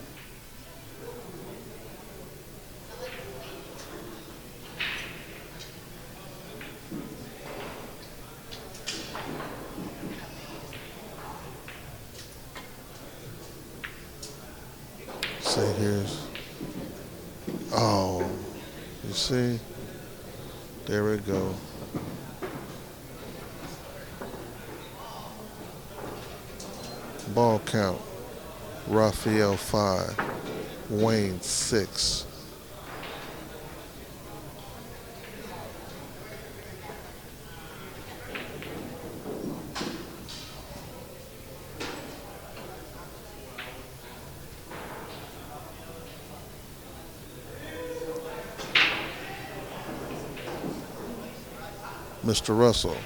See, here's, oh, you see, there we go. Ball count, Raphael 5, Wayne 6. Mr. Russell,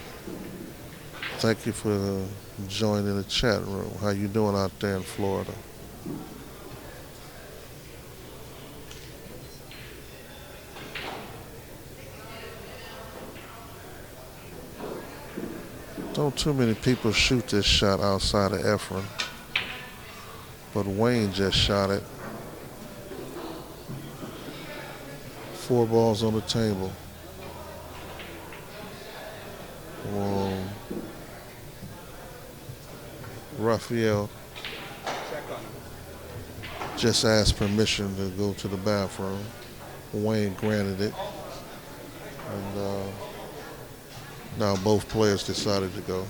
thank you for joining the chat room. How you doing out there in Florida? Don't too many people shoot this shot outside of Efren, but Wayne just shot it. 4 balls on the table. Raphael just asked permission to go to the bathroom. Wayne granted it. And now both players decided to go.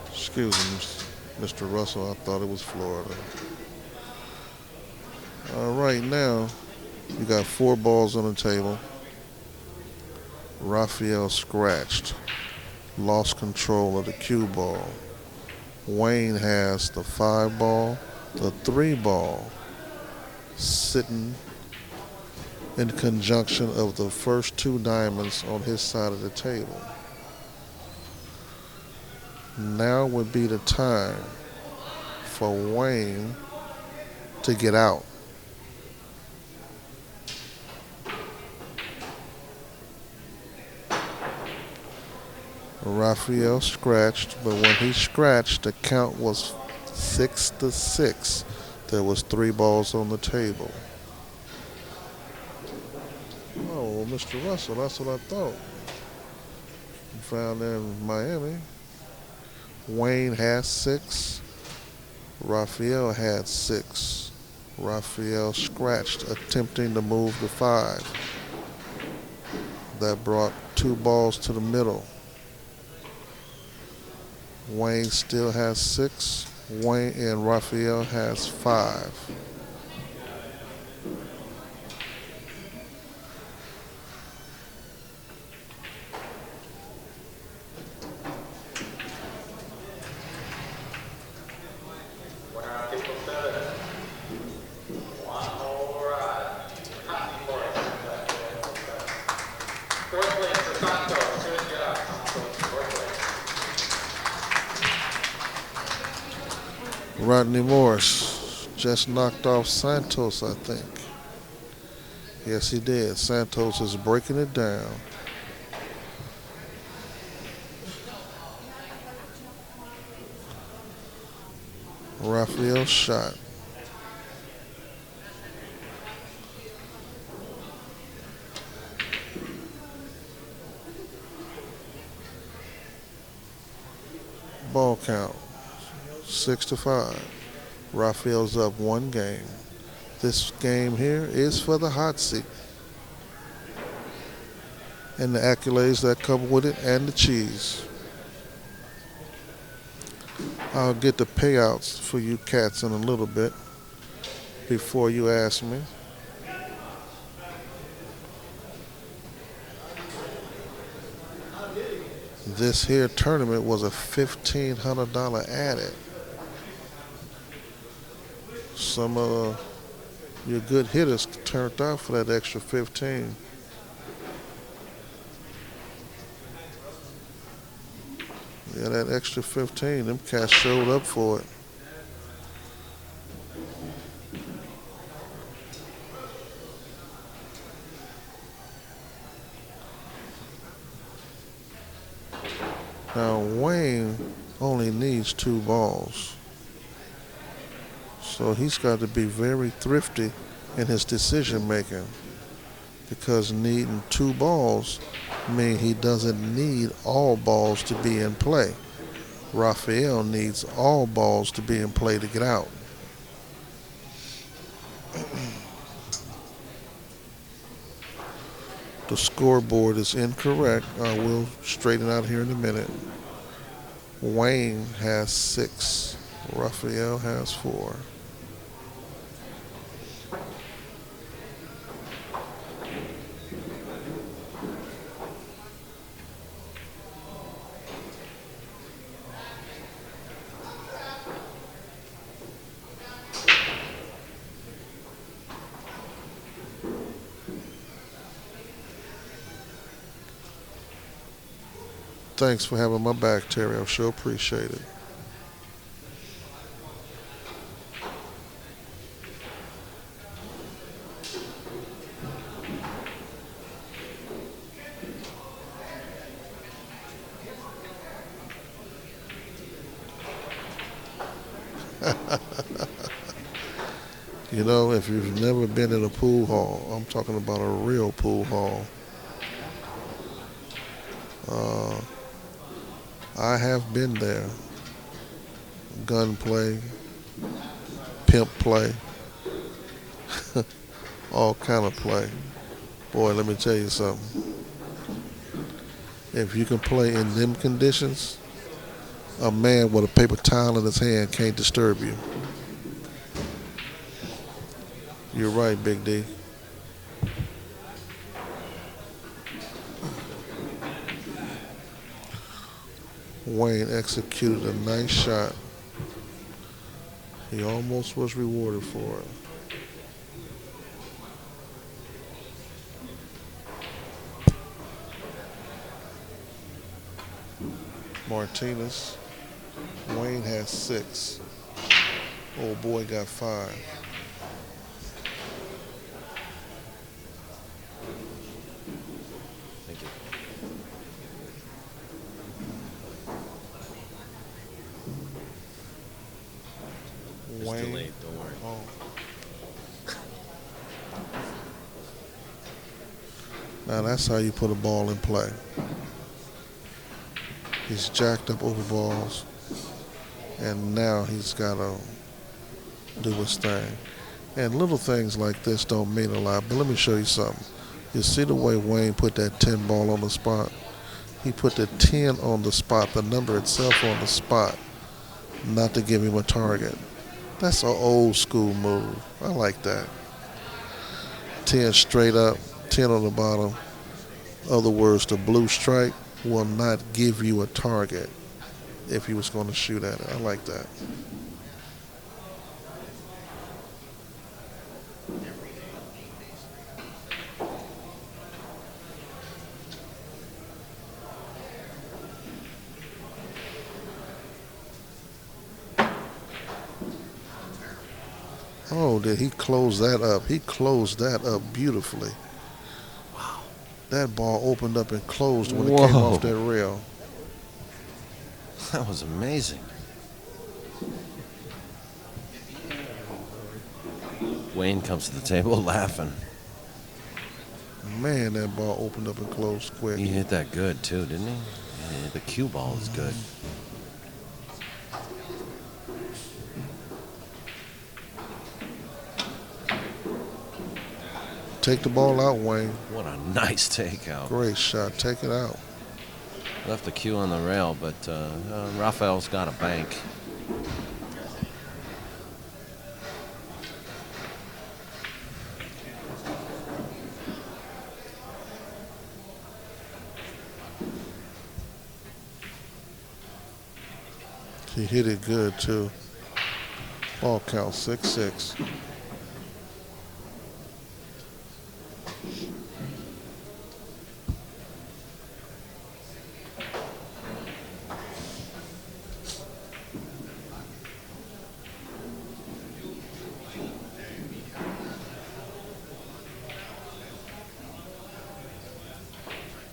Excuse me, Mr. Russell, I thought it was Florida. Right now, you got 4 balls on the table. Raphael scratched, lost control of the cue ball. Wayne has the 5 ball, the 3 ball, sitting in conjunction of the first 2 diamonds on his side of the table. Now would be the time for Wayne to get out. Raphael scratched, but when he scratched, the count was 6-6. There was 3 balls on the table. Oh, well, Mr. Russell, that's what I thought. Found in Miami. Wayne had 6. Raphael had 6. Raphael scratched, attempting to move to 5. That brought 2 balls to the middle. Wayne still has 6. Wayne and Raphael has 5. Rodney Morris just knocked off Santos, I think. Yes, he did. Santos is breaking it down. Raphael shot. Ball count 6-5. Raphael's up 1 game. This game here is for the hot seat. And the accolades that come with it and the cheese. I'll get the payouts for you cats in a little bit before you ask me. This here tournament was a $1,500 added. Some of your good hitters turned out for that extra 15. Yeah, that extra 15, them cats showed up for it. Now Wayne only needs 2 balls. So he's got to be very thrifty in his decision making, because needing 2 balls means he doesn't need all balls to be in play. Raphael needs all balls to be in play to get out. The scoreboard is incorrect. I will straighten out here in a minute. Wayne has 6. Raphael has 4. Thanks for having my back, Terry. I sure appreciate it. You know, if you've never been in a pool hall, I'm talking about a real pool hall. I have been there. Gun play, pimp play, all kind of play. Boy, let me tell you something. If you can play in them conditions, a man with a paper towel in his hand can't disturb you. You're right, Big D. Wayne executed a nice shot. He almost was rewarded for it. Martinez. Wayne has 6. Old boy got 5. Thank you. It's Wayne. delayed, don't worry. Oh. Now that's how you put a ball in play. He's jacked up over balls, and now he's got to do his thing. And little things like this don't mean a lot, but let me show you something. You see the way Wayne put that 10 ball on the spot? He put the 10 on the spot, the number itself on the spot, not to give him a target. That's an old school move. I like that. 10 straight up, 10 on the bottom. Other words, the blue stripe will not give you a target if he was going to shoot at it. I like that. Oh, did he close that up? He closed that up beautifully. Wow. That ball opened up and closed when it came off that rail. That was amazing. Wayne comes to the table laughing. Man, that ball opened up and closed quick. He hit that good too, didn't he? Yeah, the cue ball is good. Take the ball out, Wayne. What a nice takeout. Great shot. Take it out. Left the cue on the rail, but Rafael's got a bank. He hit it good, too. Ball count 6-6.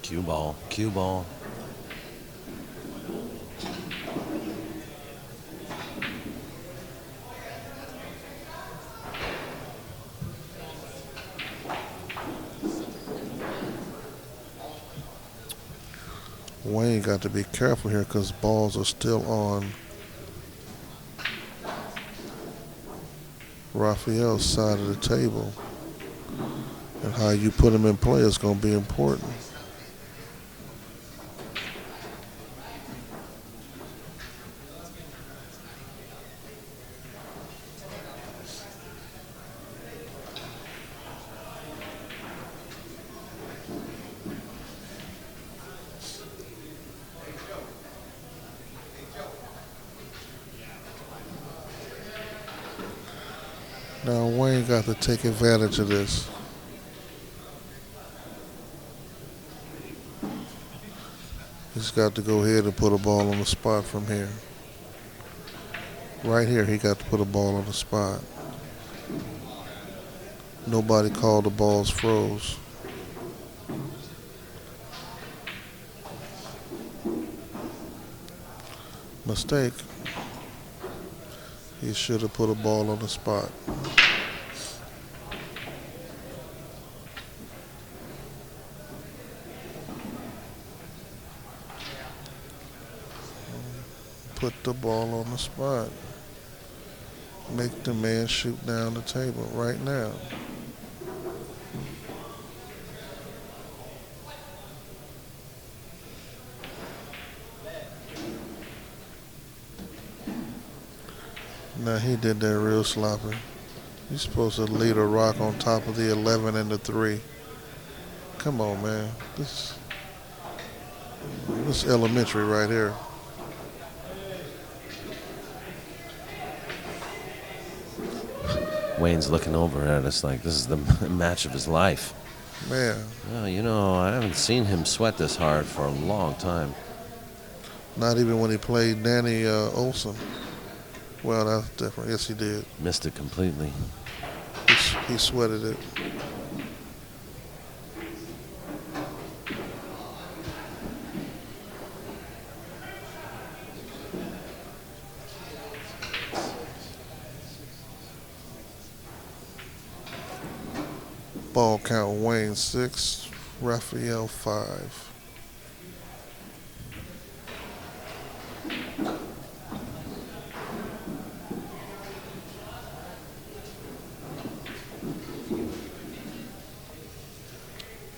Cue ball, cue ball. Wayne got to be careful here because balls are still on Rafael's side of the table. And how you put them in play is going to be important. Now Wayne got to take advantage of this. He's got to go ahead and put a ball on the spot from here. Right here, he got to put a ball on the spot. Nobody called the balls froze. Mistake. He should have put a ball on the spot. Put the ball on the spot. Make the man shoot down the table right now. Now he did that real sloppy. You're supposed to lead a rock on top of the 11 and the 3. Come on, man. This elementary right here. Wayne's looking over at us like this is the match of his life. Man. Well, you know, I haven't seen him sweat this hard for a long time. Not even when he played Danny Olson. Well, that's different. Yes, he did. Missed it completely. He sweated it. Ball count Wayne 6, Raphael 5.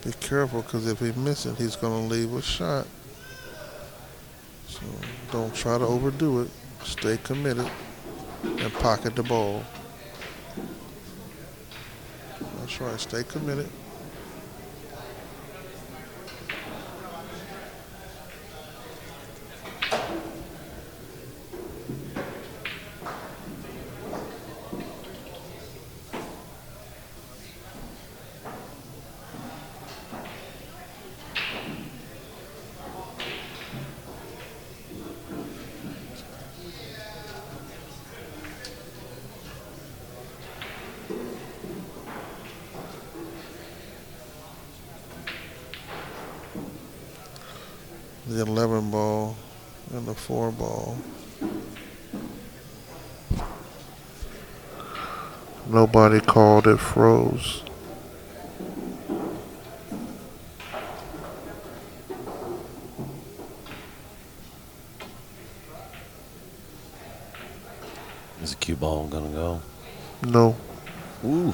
Be careful, because if he misses it, he's going to leave a shot. So don't try to overdo it. Stay committed and pocket the ball. That's right, stay committed. The 11 ball and the 4 ball. Nobody called it, froze. Is the cue ball gonna go? No. Ooh.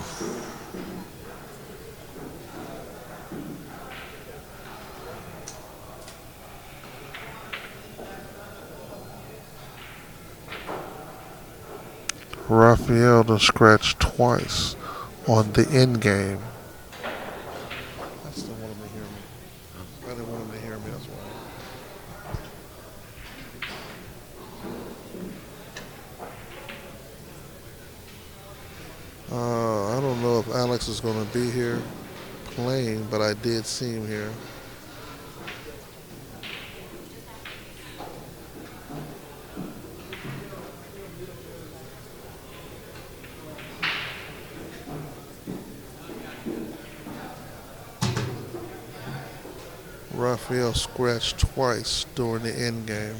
Raphael done scratched twice on the end game. I still want him to hear me. I didn't want him to hear me, that's why. I don't know if Alex is going to be here playing, but I did see him here. Raphael scratched twice during the end game.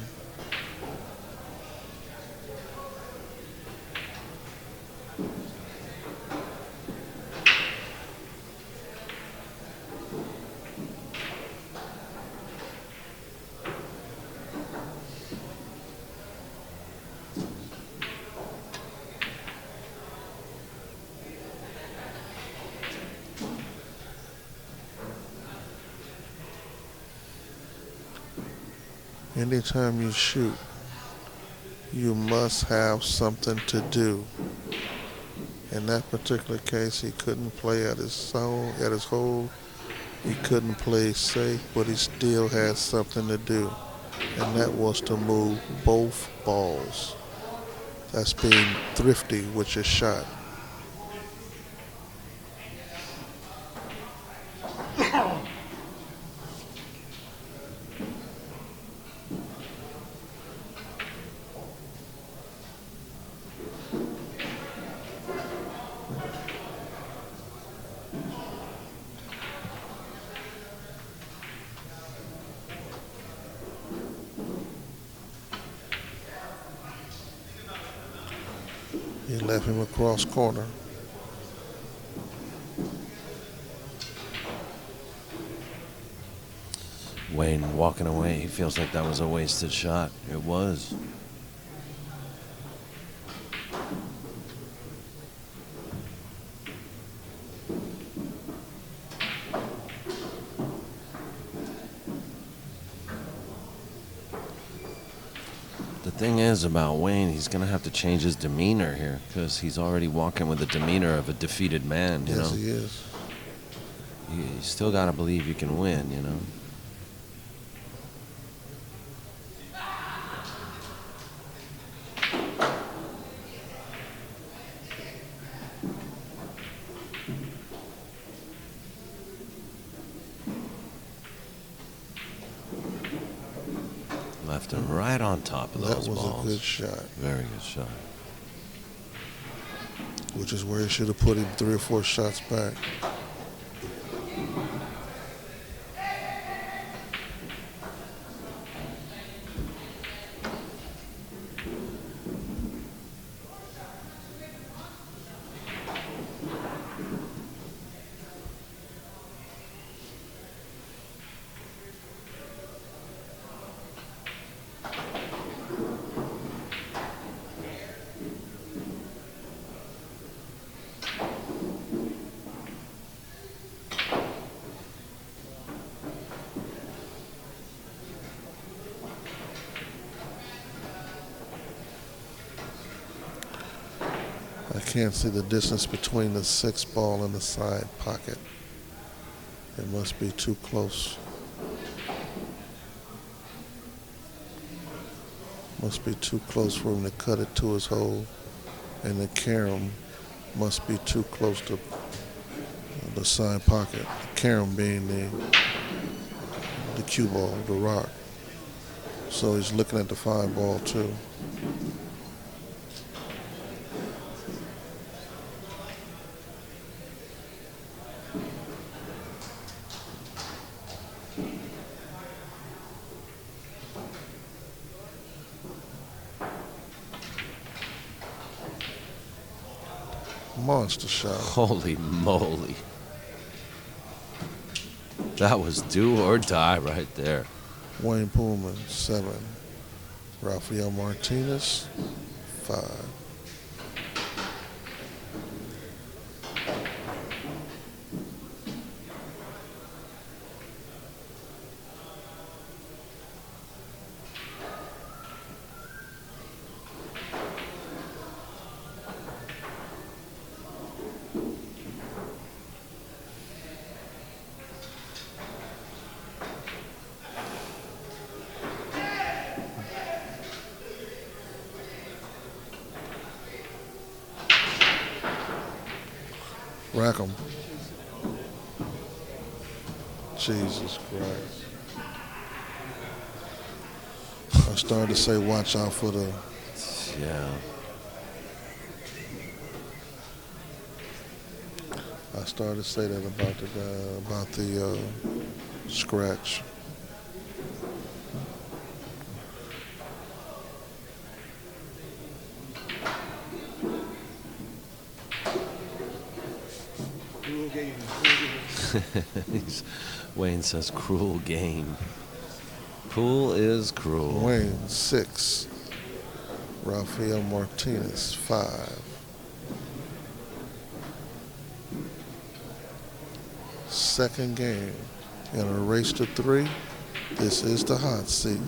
Anytime you shoot, you must have something to do. In that particular case, he couldn't play at his hole. He couldn't play safe, but he still had something to do, and that was to move both balls. That's being thrifty with your shot. He left him across corner. Wayne walking away. He feels like that was a wasted shot. It was. The thing is about Wayne, he's going to have to change his demeanor here because he's already walking with the demeanor of a defeated man, you know? Yes, he is. You still got to believe you can win, you know? Left him right on top of those balls. That was a good shot. Very good shot. Which is where he should have put him 3 or 4 shots back. I can't see the distance between the 6th ball and the side pocket. It must be too close. Must be too close for him to cut it to his hole. And the carom must be too close to the side pocket. The carom being the cue ball, the rock. So he's looking at the 5 ball too. Monster shot. Holy moly. That was do or die right there. Wayne Pullen, 7. Rafael Martinez, 5. Rack 'em. Jesus Christ. I started to say watch out for the... Yeah. I started to say that about the guy, about the scratch. Wayne says cruel game. Pool is cruel. Wayne, 6. Rafael Martinez, 5. Second game. In a race to 3, this is the hot seat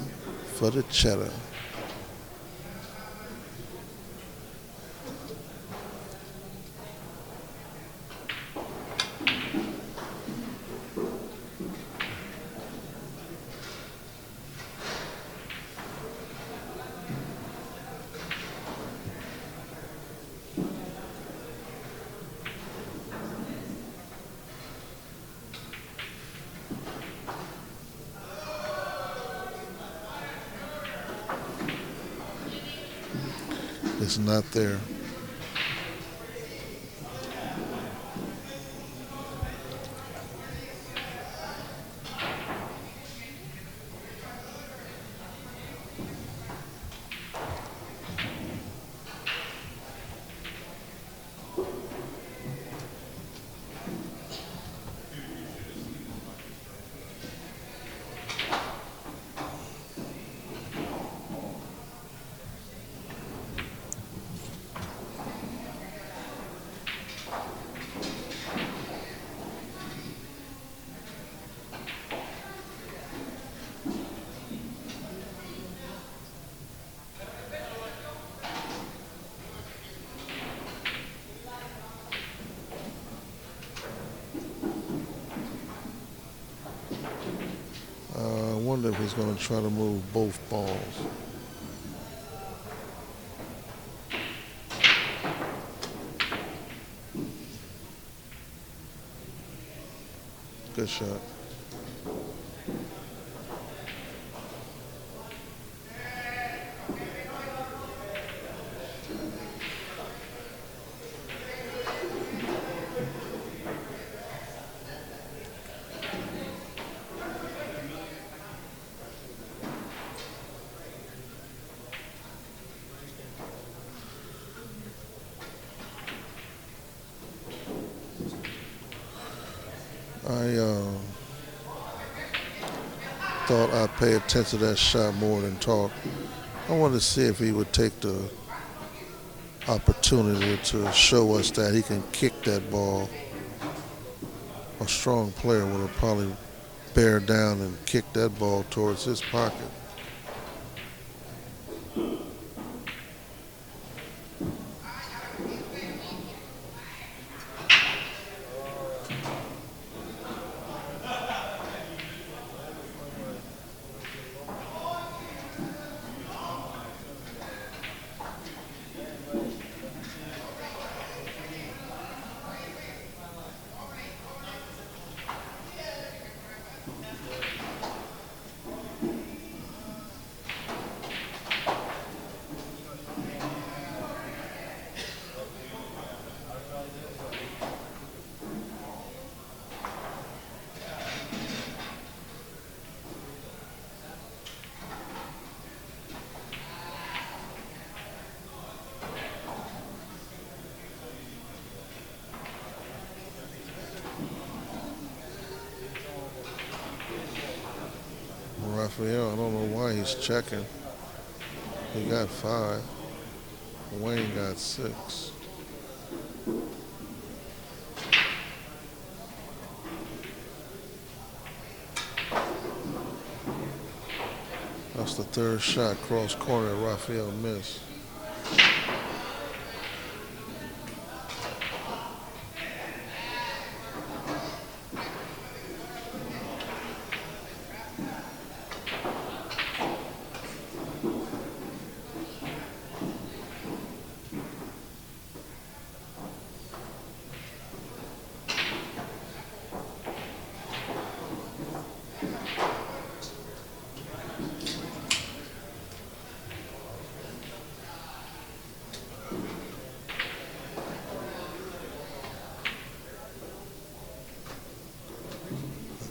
for the cheddar. It's not there. I wonder if he's going to try to move both balls. Good shot. I thought I'd pay attention to that shot more than talk. I wanted to see if he would take the opportunity to show us that he can kick that ball. A strong player would have probably bear down and kicked that ball towards his pocket. Raphael, I don't know why he's checking. He got 5. Wayne got 6. That's the 3rd shot, cross corner. Raphael missed.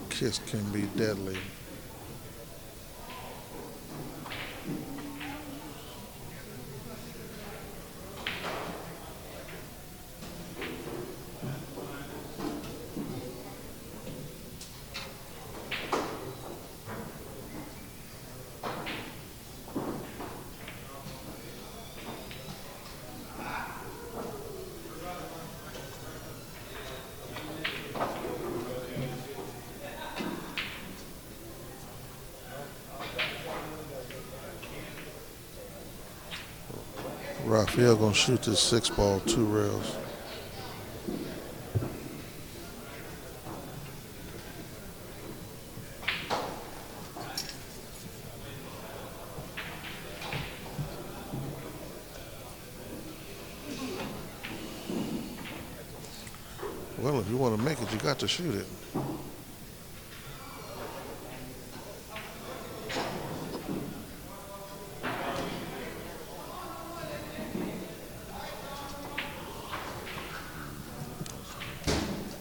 Kiss can be deadly. Raphael gonna shoot this 6 ball 2 rails. Well, if you want to make it, you got to shoot it.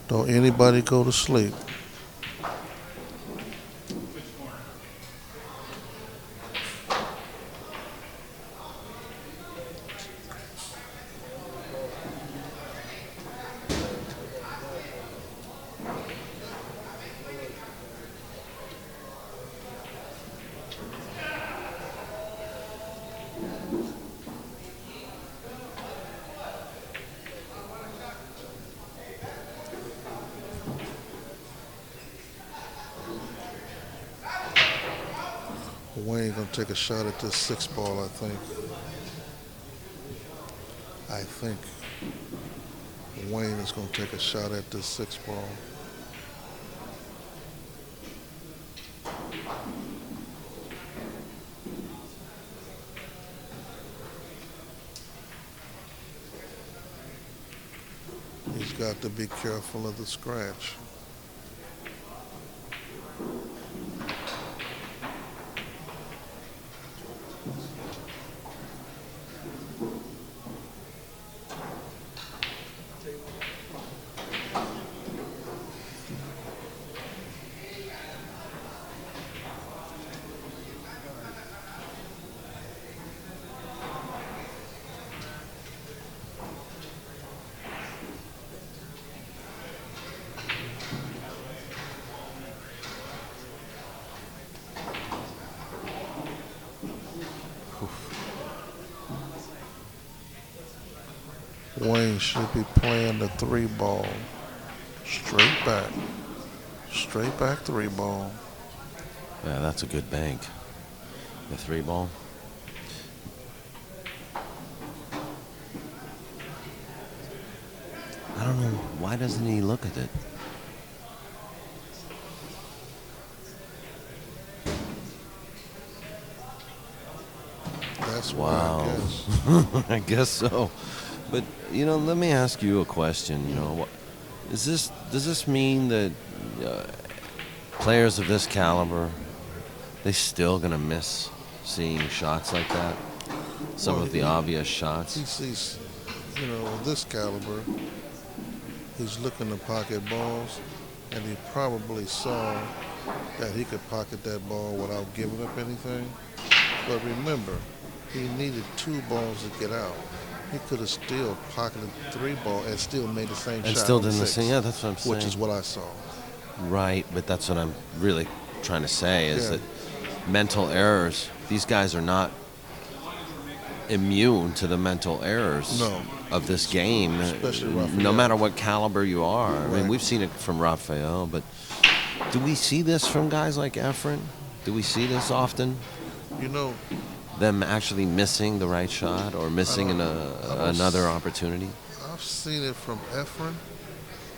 Don't anybody go to sleep. Wayne gonna take a shot at this 6 ball, I think. Wayne is gonna take a shot at this 6 ball. He's got to be careful of the scratch. Wayne should be playing the 3 ball. Straight back. Straight back 3 ball. Yeah, that's a good bank. The 3 ball. I don't know. Why doesn't he look at it? That's wow. why, I guess. I guess so. But, you know, let me ask you a question. You know, does this mean that players of this caliber, they still going to miss seeing shots like that? Some of the obvious shots? He sees, you know, with this caliber, he's looking to pocket balls, and he probably saw that he could pocket that ball without giving up anything. But remember, he needed 2 balls to get out. He could have still pocketed 3 ball and still made the same shot. And still didn't six, listen. Yeah, that's what I'm saying. Which is what I saw. Right, but that's what I'm really trying to say is that mental errors. These guys are not immune to the mental errors of this game, Especially Raphael. no matter what caliber you are. I mean, Right. we've seen it from Raphael, but do we see this from guys like Efren? Do we see this often? You know, Them actually missing the right shot or missing another opportunity? I've seen it from Efren,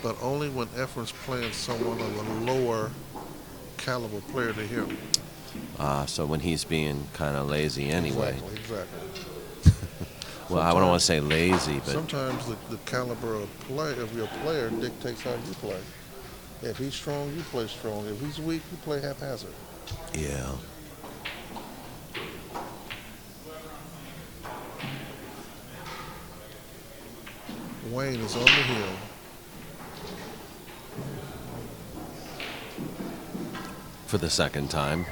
but only when Efren's playing someone of a lower caliber player to him. So when he's being kind of lazy anyway. Exactly. Well, I don't want to say lazy, but Sometimes the caliber of your player dictates how you play. If he's strong, you play strong. If he's weak, you play haphazard. yeah. Wayne is on the hill. For the second time.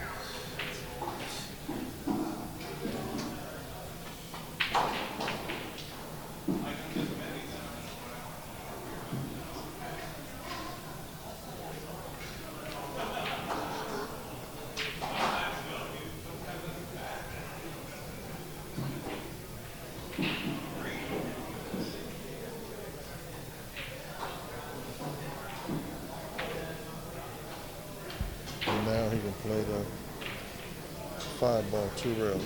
And now he can play the 5-ball, 2 rails.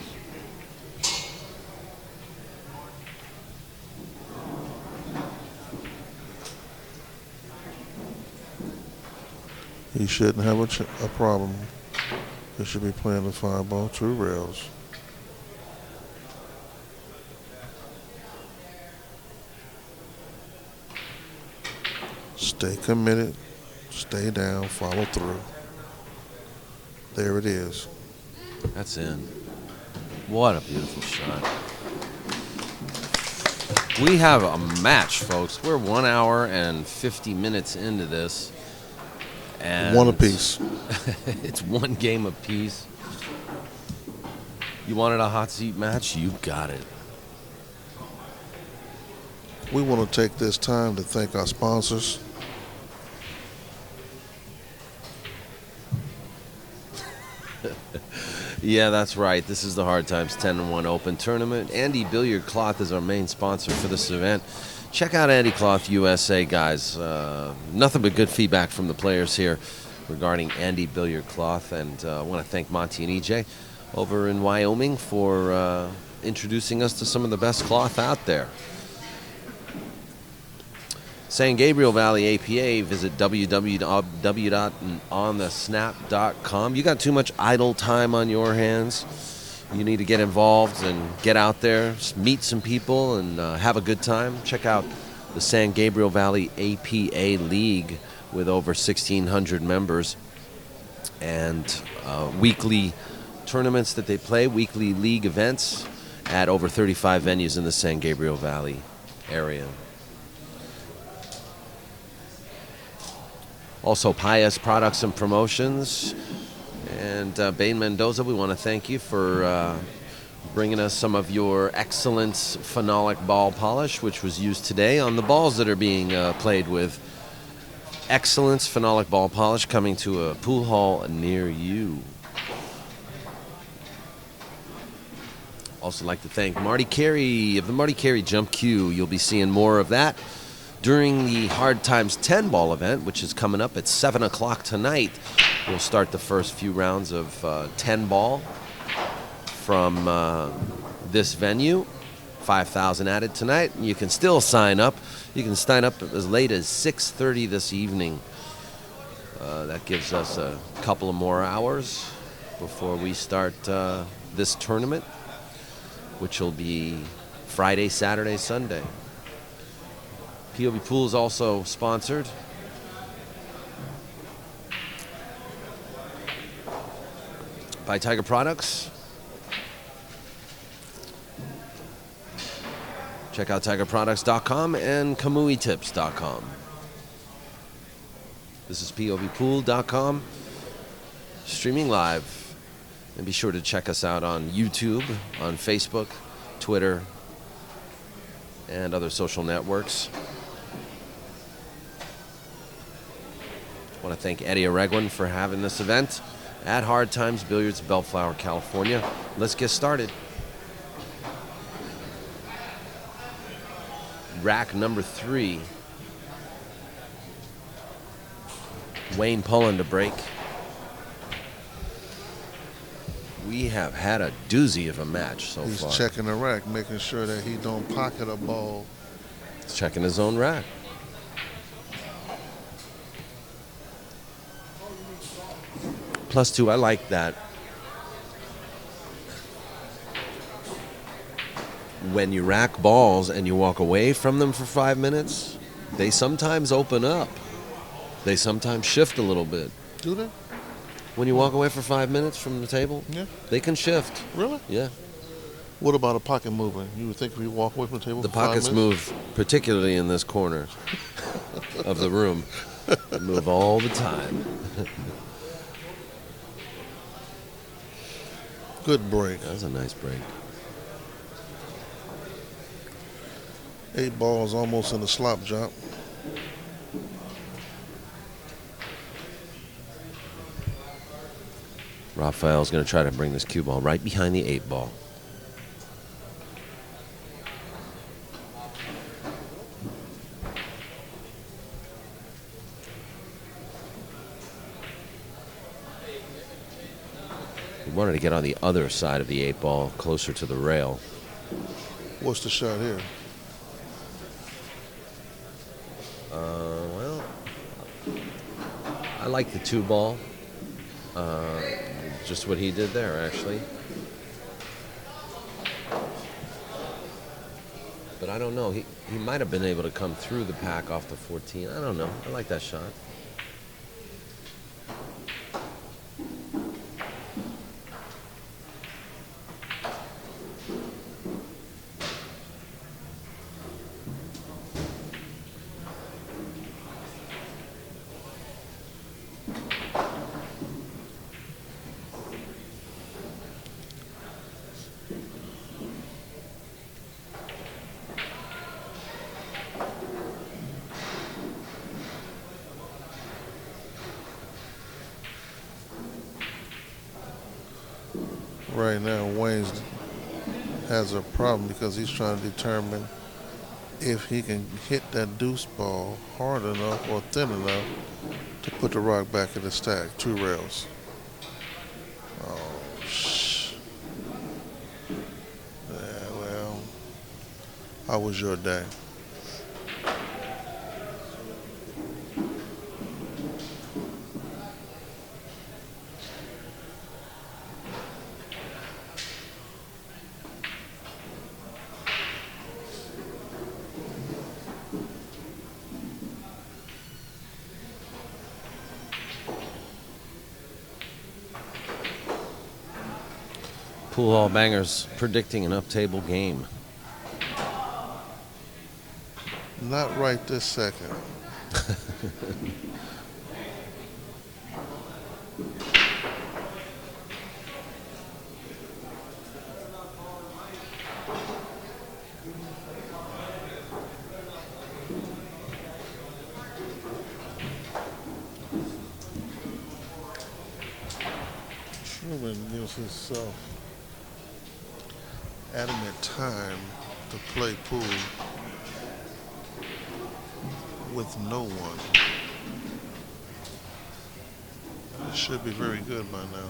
He shouldn't have a problem. He should be playing the 5-ball, 2 rails. Stay committed, stay down, follow through. There it is. That's in. What a beautiful shot. We have a match, folks. We're 1 hour and 50 minutes into this. And One apiece. It's one game apiece. You wanted a hot seat match? You got it. We want to take this time to thank our sponsors. Yeah, that's right. This is the Hard Times 10-1 Open Tournament. Andy Billiard Cloth is our main sponsor for this event. Check out Andy Cloth USA, guys. Nothing but good feedback from the players here regarding Andy Billiard Cloth. And I want to thank Monty and EJ over in Wyoming for introducing us to some of the best cloth out there. San Gabriel Valley APA, visit www.onthesnap.com. You got too much idle time on your hands. You need to get involved and get out there, meet some people, and have a good time. Check out the San Gabriel Valley APA League with over 1,600 members and weekly tournaments that they play, weekly league events at over 35 venues in the San Gabriel Valley area. Also, Pius Products and Promotions. And Bain Mendoza, we want to thank you for bringing us some of your excellent phenolic ball polish, which was used today on the balls that are being played with. Excellence phenolic ball polish coming to a pool hall near you. Also like to thank Marty Carey of the Marty Carey Jump Q. You'll be seeing more of that during the Hard Times 10 ball event, which is coming up at 7 o'clock tonight. We'll start the first few rounds of 10 ball from this venue. 5,000 added tonight. You can still sign up. You can sign up as late as 6:30 this evening. That gives us a couple of more hours before we start this tournament, which will be Friday, Saturday, Sunday. POVPOOL is also sponsored by Tiger Products. Check out tigerproducts.com and kamuitips.com. This is POVPOOL.com, streaming live. And be sure to check us out on YouTube, on Facebook, Twitter, and other social networks. I want to thank Eddie Arreguin for having this event. at Hard Times Billiards, Bellflower, California. Let's get started. Rack number 3. Wayne Pullen to break. We have had a doozy of a match so far. He's checking the rack, making sure that he don't pocket a ball. He's checking his own rack. +2, I like that. When you rack balls and you walk away from them for 5 minutes, they sometimes open up. They sometimes shift a little bit. Do they? When you walk away for 5 minutes from the table, Yeah. they can shift. Really? Yeah. What about a pocket movement? You would think if we walk away from the table The for 5 pockets minutes? move, particularly in this corner of the room. They move all the time. Good break. That was a nice break. 8 balls almost in the slop jump. Rafael's going to try to bring this cue ball right behind the 8 ball. He wanted to get on the other side of the 8 ball, closer to the rail. What's the shot here? Well, I like the 2 ball. Just what he did there, actually. But I don't know. He might have been able to come through the pack off the 14. I don't know. I like that shot. Right now, Wayne has a problem because he's trying to determine if he can hit that deuce ball hard enough or thin enough to put the rock back in the stack. 2 rails. Oh, shh. Yeah, well, how was your day? Pool Hall Bangers predicting an up-table game. Not right this second. Truman gives himself adamant time to play pool with no one. It should be very good by now.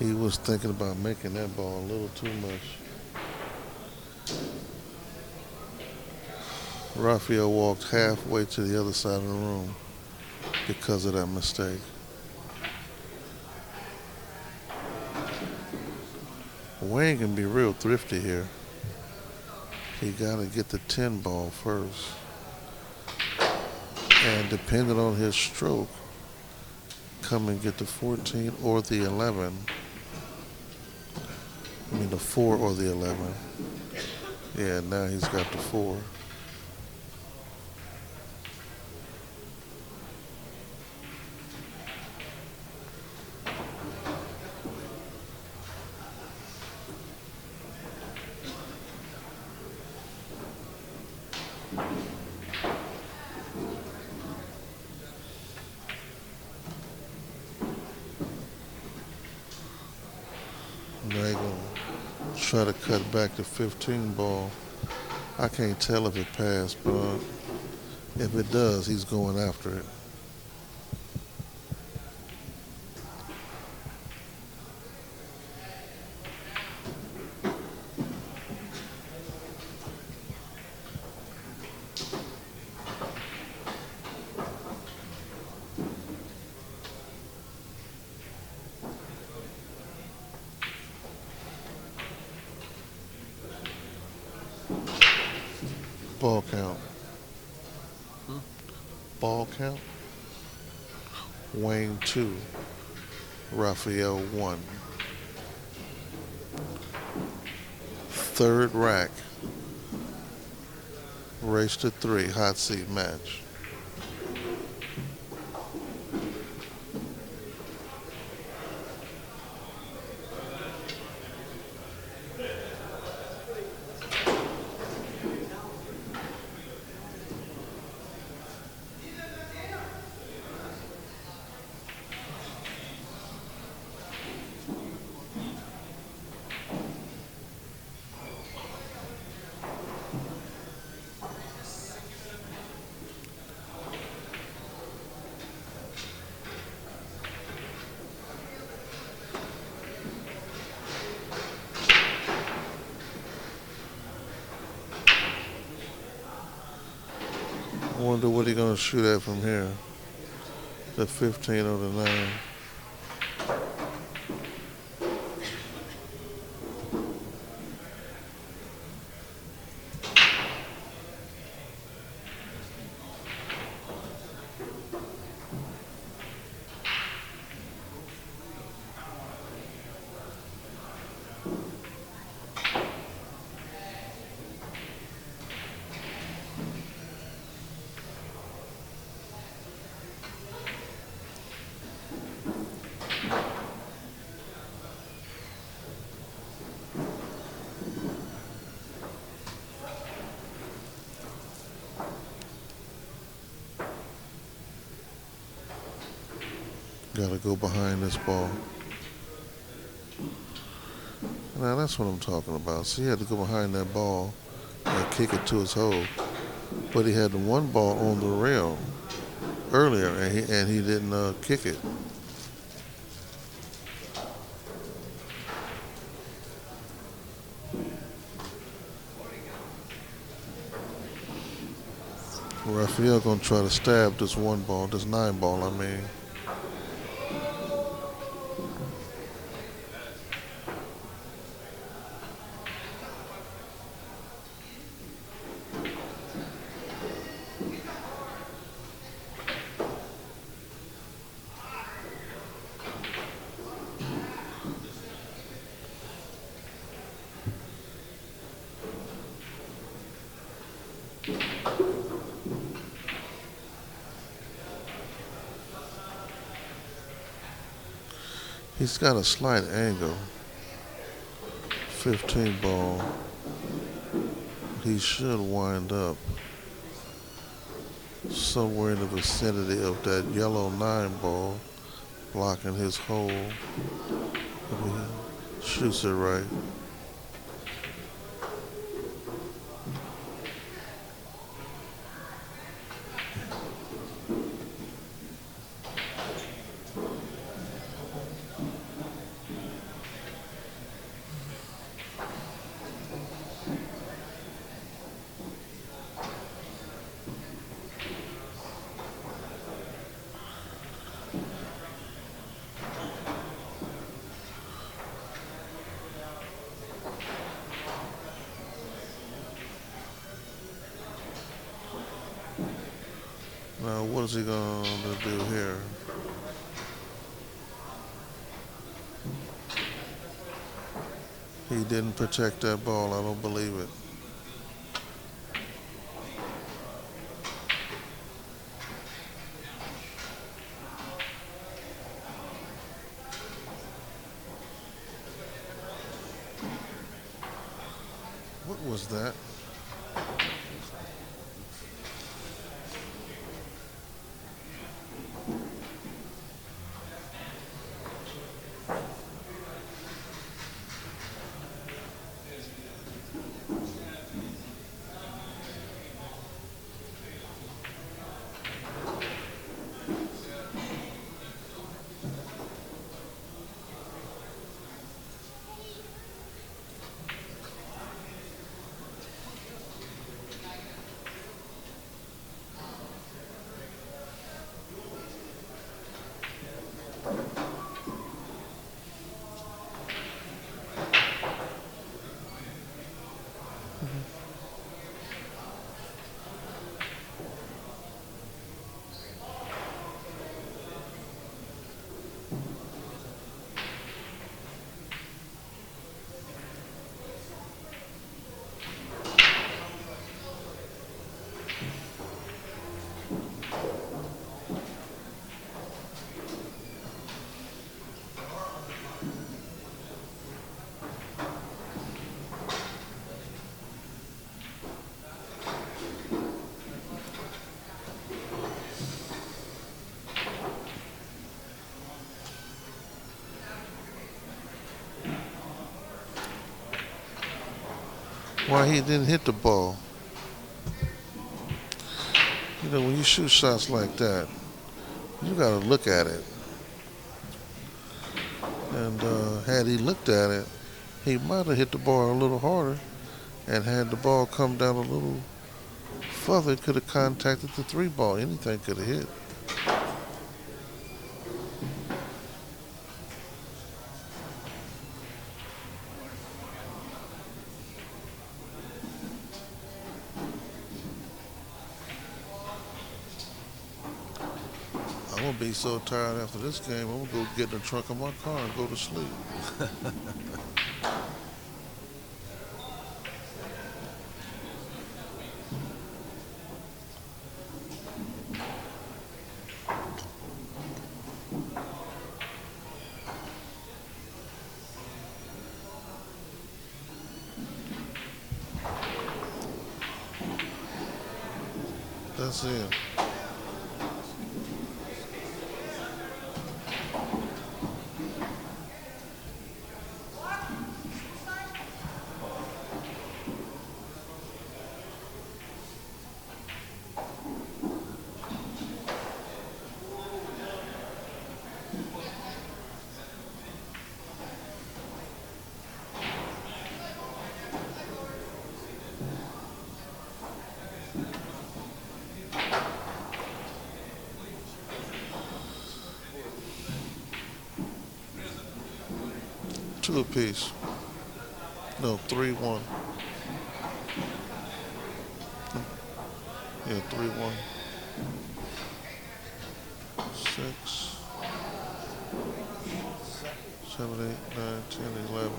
He was thinking about making that ball a little too much. Rafael walked halfway to the other side of the room because of that mistake. Wayne can be real thrifty here. He got to get the 10 ball first. And depending on his stroke, come and get the 14 or the 11. I mean the 4 or the 11. Yeah, now he's got the 4. Now they're going to try to cut back to 15 ball. I can't tell if it passed, but if it does, he's going after it. Ball count. Ball count. Wayne 2. Raphael 1. Third rack. Race to 3. Hot seat match. I wonder what he's going to shoot at from here. The 15 or the 9. Got to go behind this ball. Now that's what I'm talking about. So he had to go behind that ball and kick it to his hole. But he had the one ball on the rail earlier, and he didn't kick it. Raphael gonna try to stab this one ball, this 9 ball, I mean. He's got a slight angle. 15 ball. He should wind up somewhere in the vicinity of that yellow 9 ball, blocking his hole. If he shoots it right. Now, what is he going to do here? He didn't protect that ball. I don't believe it. What was that? Why he didn't hit the ball? You know, when you shoot shots like that, you got to look at it. And had he looked at it, he might have hit the ball a little harder. And had the ball come down a little further, it could have contacted the 3 ball. Anything could have hit. I'm going to be so tired after this game, I'm going to go get in the trunk of my car and go to sleep. That's it. Two apiece. No, 3-1. Yeah, 3-1. 6, 7, 8, 9, 10, 11.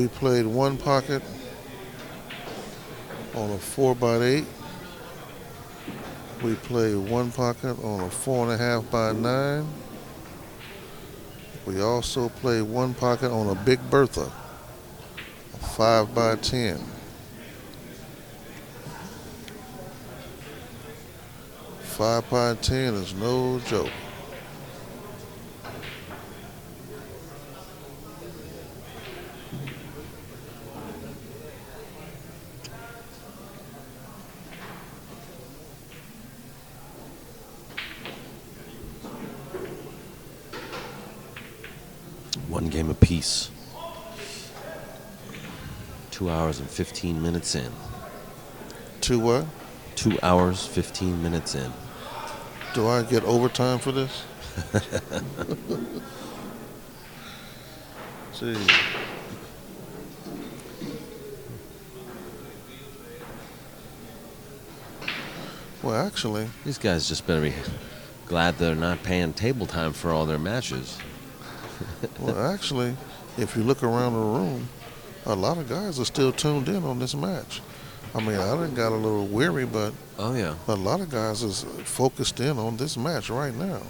We played one pocket on a 4x8. We played one pocket on a 4.5x9. We also played one pocket on a Big Bertha, a 5x10. 5x10 is no joke. One game apiece. 2 hours and 15 minutes in. 2 what? 2 hours, 15 minutes in. Do I get overtime for this? See. Well, actually, These guys just better be glad they're not paying table time for all their matches. if you look around the room, a lot of guys are still tuned in on this match. I mean, I done got a little weary, but Oh, yeah. a lot of guys is focused in on this match right now.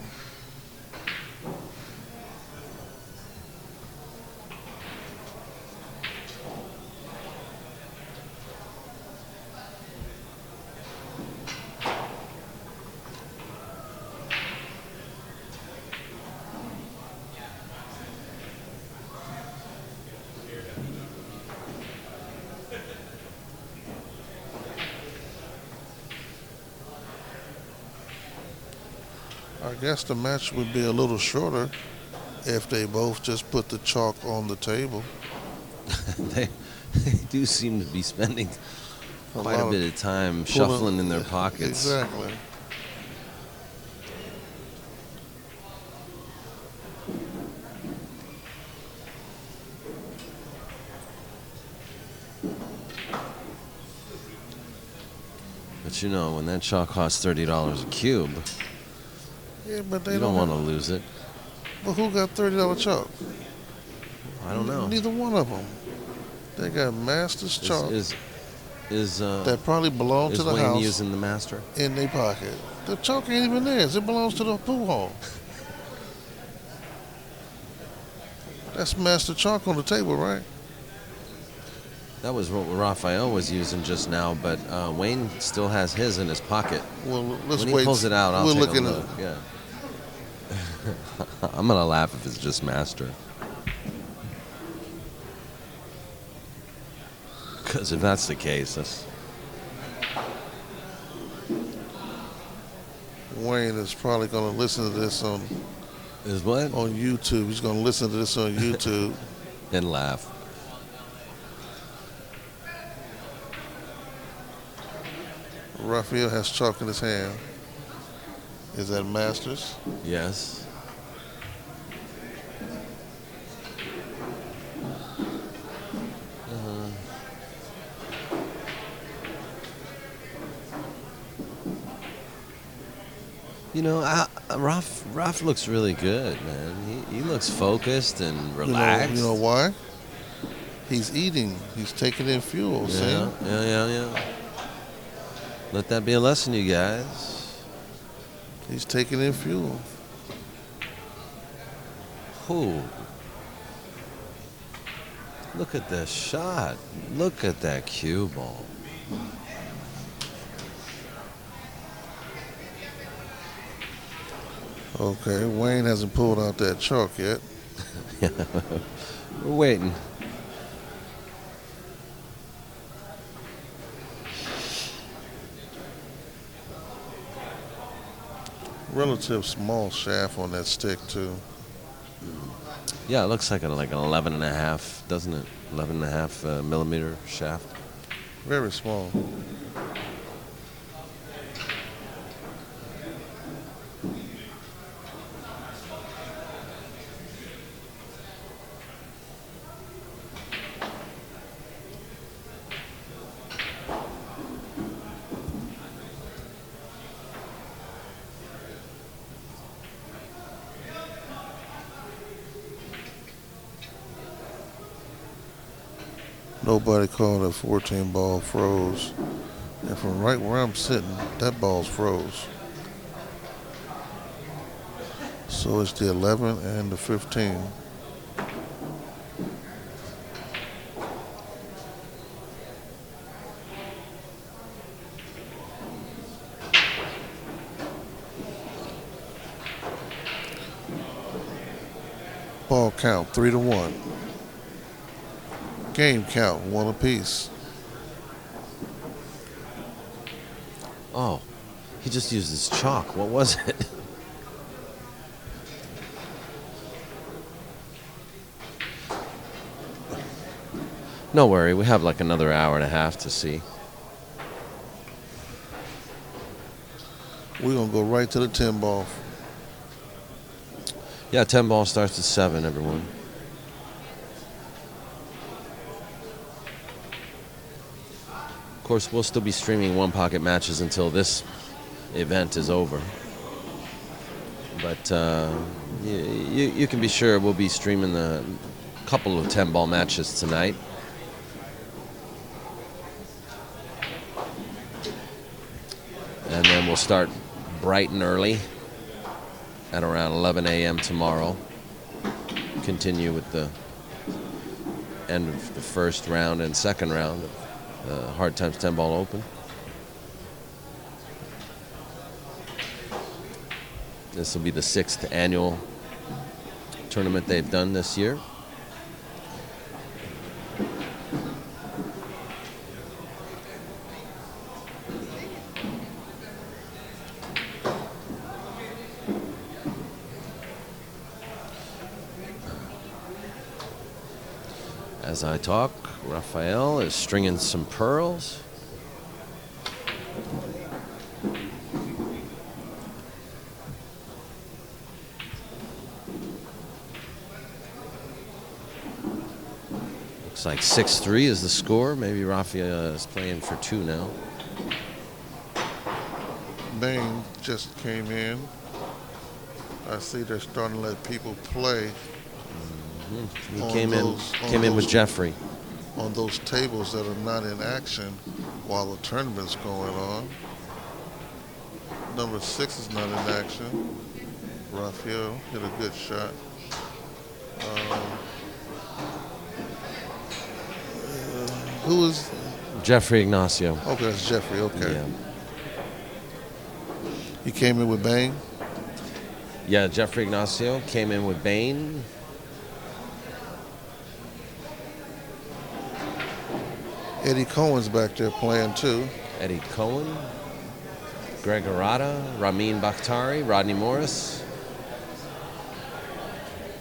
I guess the match would be a little shorter if they both just put the chalk on the table. they do seem to be spending quite a bit of time shuffling in their pockets. Exactly. But you know, when that chalk costs $30 a cube, Yeah, but they you don't want to lose it. But who got $30 chalk? I don't know. Neither one of them. They got Masters chalk Is that probably belonged to the Wayne house using the master? in their pocket. The chalk ain't even theirs. It belongs to the pool hall. That's Master chalk on the table, right? That was what Raphael was using just now, but Wayne still has his in his pocket. Well, let's When wait. he pulls it out, I'll we'll take look a look. Yeah. I'm gonna laugh if it's just master. Because if that's the case, that's Wayne is probably going to listen to this on is what YouTube. He's going to listen to this on YouTube. and laugh. Raphael has chalk in his hand. Is that Masters? Yes. You know, Raf looks really good, man. He looks focused and relaxed. You know why? He's eating. He's taking in fuel. Yeah. Let that be a lesson, you guys. He's taking in fuel. Ooh. Look at this shot. Look at that cue ball. Okay, Wayne hasn't pulled out that chalk yet. We're waiting. Relative small shaft on that stick too. Yeah, it looks like an 11 and a half, doesn't it? 11 and a half millimeter shaft. Very small. Nobody called that 14 ball froze. And from right where I'm sitting, that ball's froze. So it's the 11 and the 15. Ball count 3-1. Game count 1 apiece. Oh, he just used his chalk. What was it? No worry, we have like another hour and a half to see. We're going to go right to the 10 ball. Yeah, 10 ball starts at 7, everyone. Of course, we'll still be streaming One Pocket matches until this event is over. But you can be sure we'll be streaming the couple of 10 ball matches tonight. And then we'll start bright and early at around 11 a.m. tomorrow. Continue with the end of the first round and second round of the Hard Times 10 Ball Open. This will be the 6th annual tournament they've done this year. As I talk, Rafael is stringing some pearls. Looks like 6-3 is the score. Maybe Rafael is playing for 2 now. Bain just came in. I see they're starting to let people play. He came in with Jeffrey. On those tables that are not in action while the tournament's going on. Number 6 is not in action. Rafael hit a good shot. Who is? Jeffrey Ignacio. Okay, that's Jeffrey. Okay. Yeah. He came in with Bain. Yeah, Jeffrey Ignacio came in with Bain. Eddie Cohen's back there playing too. Eddie Cohen, Greg Arata, Ramin Bakhtari, Rodney Morris.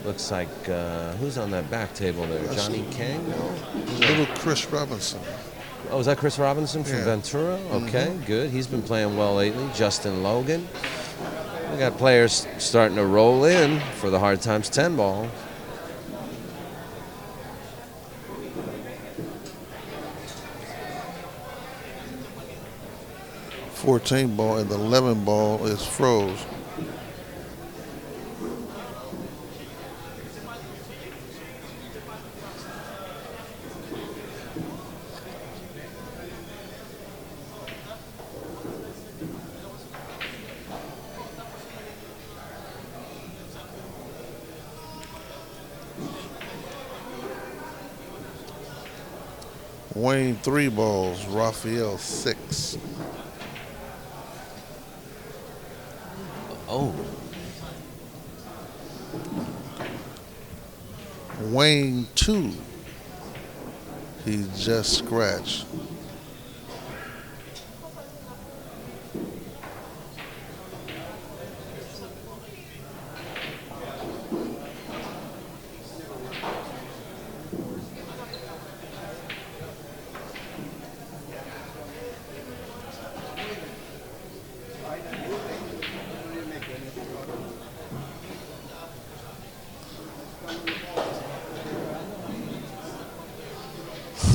Looks like, who's on that back table there? That's Johnny Kang? No? Little Chris Robinson. Oh, is that Chris Robinson from Ventura? Okay, good. He's been playing well lately. Justin Logan. We got players starting to roll in for the Hard Times 10 ball. 14 ball and the 11 ball is froze. Wayne 3 balls, Rafael 6. Oh. Wayne 2. He just scratched.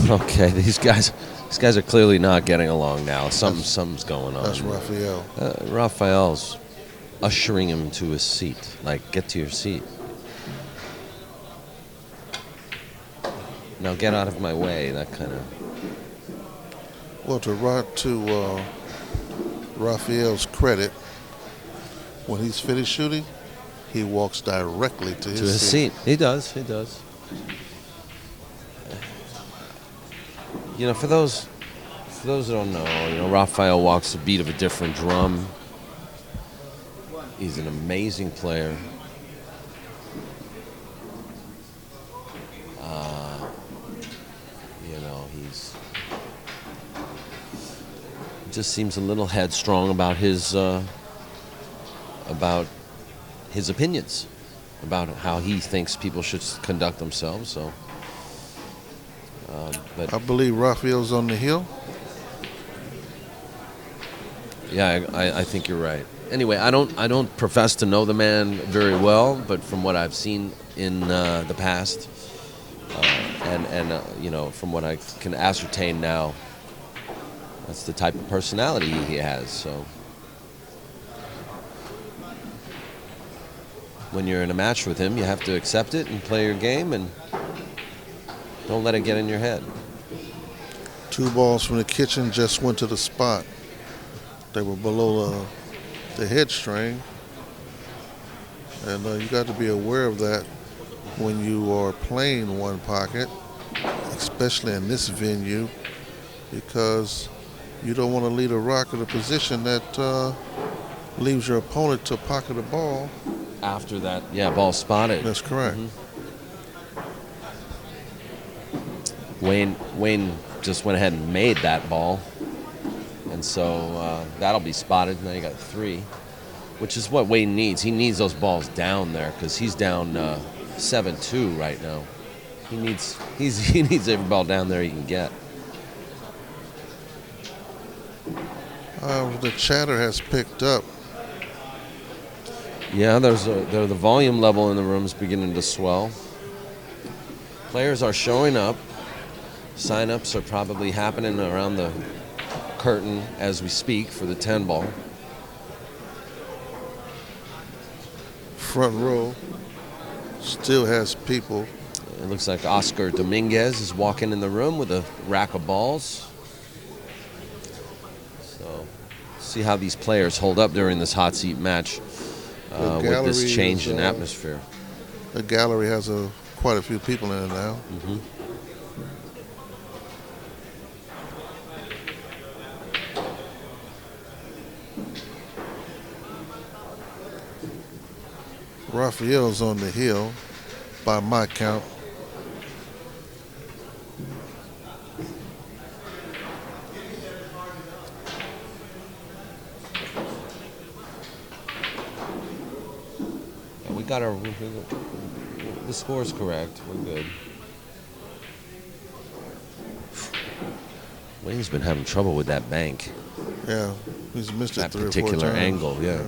Okay, these guys are clearly not getting along now. Something's going on. That's Rafael. Rafael's ushering him to his seat. Like, get to your seat. Now get out of my way, that kind of. Well, to Raphael's credit, when he's finished shooting, he walks directly to his seat. He does. You know, for those who don't know, you know, Raphael walks the beat of a different drum. He's an amazing player. You know, he just seems a little headstrong about his opinions, about how he thinks people should conduct themselves. So, but I believe Raphael's on the hill. yeah, I think you're right. Anyway, I don't profess to know the man very well, but from what I've seen in the past, and you know, from what I can ascertain now, that's the type of personality he has. So when you're in a match with him, you have to accept it and play your game, and don't let it get in your head. 2 balls from the kitchen just went to the spot. They were below the head string, and you got to be aware of that when you are playing one pocket, especially in this venue, because you don't want to lead a rock in a position that leaves your opponent to pocket the ball. After that, yeah, ball spotted. That's correct. Wayne just went ahead and made that ball, and so that'll be spotted. Now you got 3, which is what Wayne needs. He needs those balls down there because he's down 7-2 right now. He needs every ball down there he can get. The chatter has picked up. Yeah, the volume level in the room is beginning to swell. Players are showing up. Sign-ups are probably happening around the curtain as we speak for the 10 ball. Front row still has people. It looks like Oscar Dominguez is walking in the room with a rack of balls. So, see how these players hold up during this hot seat match with this change in atmosphere. The gallery has quite a few people in it now. Raphael's on the hill, by my count. Yeah, we got the score's correct. We're good. Wayne's been having trouble with that bank. Yeah, he's missed it that 3 or 4 particular times. angle. Yeah.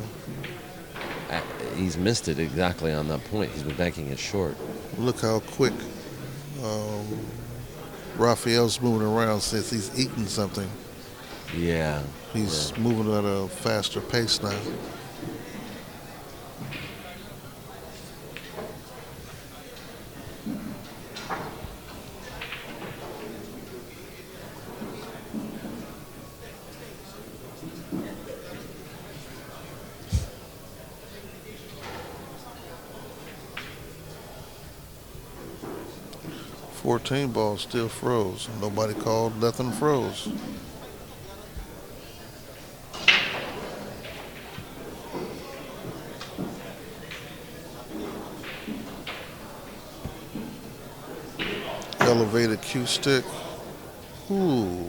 He's missed it exactly on that point. He's been banking it short. Look how quick Raphael's moving around since he's eating something. Yeah. He's moving at a faster pace now. Fourteen ball still froze. Nobody called, nothing froze. Elevated cue stick. Ooh.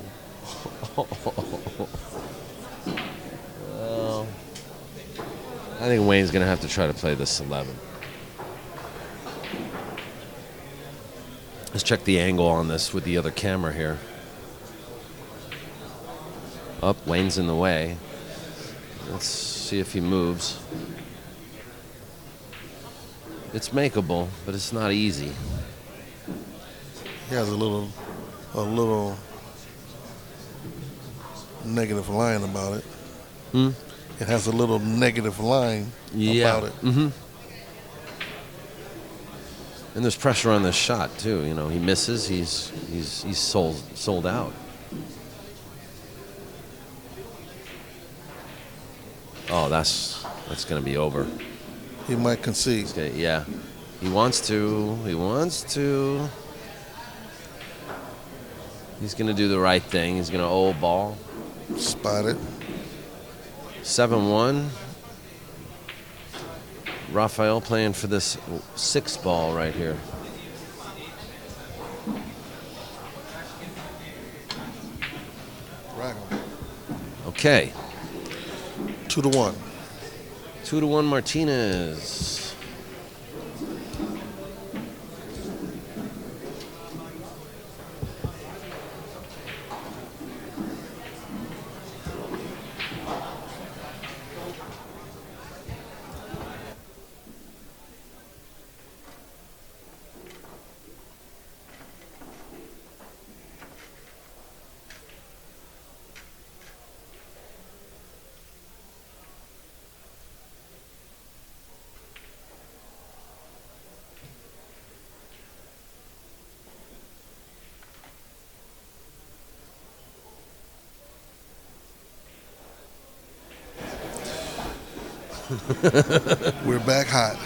Well, I think Wayne's going to have to try to play this 11. Let's check the angle on this with the other camera here. Up, Wayne's in the way. Let's see if he moves. It's makeable, but it's not easy. He has a little negative line about it. It has a little negative line about it. And there's pressure on this shot too. You know, he misses, he's sold out. Oh, that's going to be over. He might concede. Yeah, he wants to. He's going to do the right thing. He's going to old ball. Spotted. 7-1. Rafael playing for this 6 ball right here. Okay. 2-1. 2-1 Martinez. We're back hot.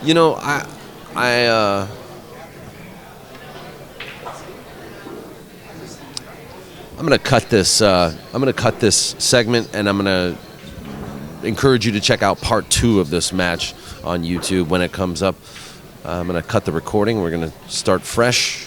You know, I'm gonna cut this. I'm gonna cut this segment, and I'm gonna encourage you to check out part 2 of this match on YouTube when it comes up. I'm gonna cut the recording. We're gonna start fresh.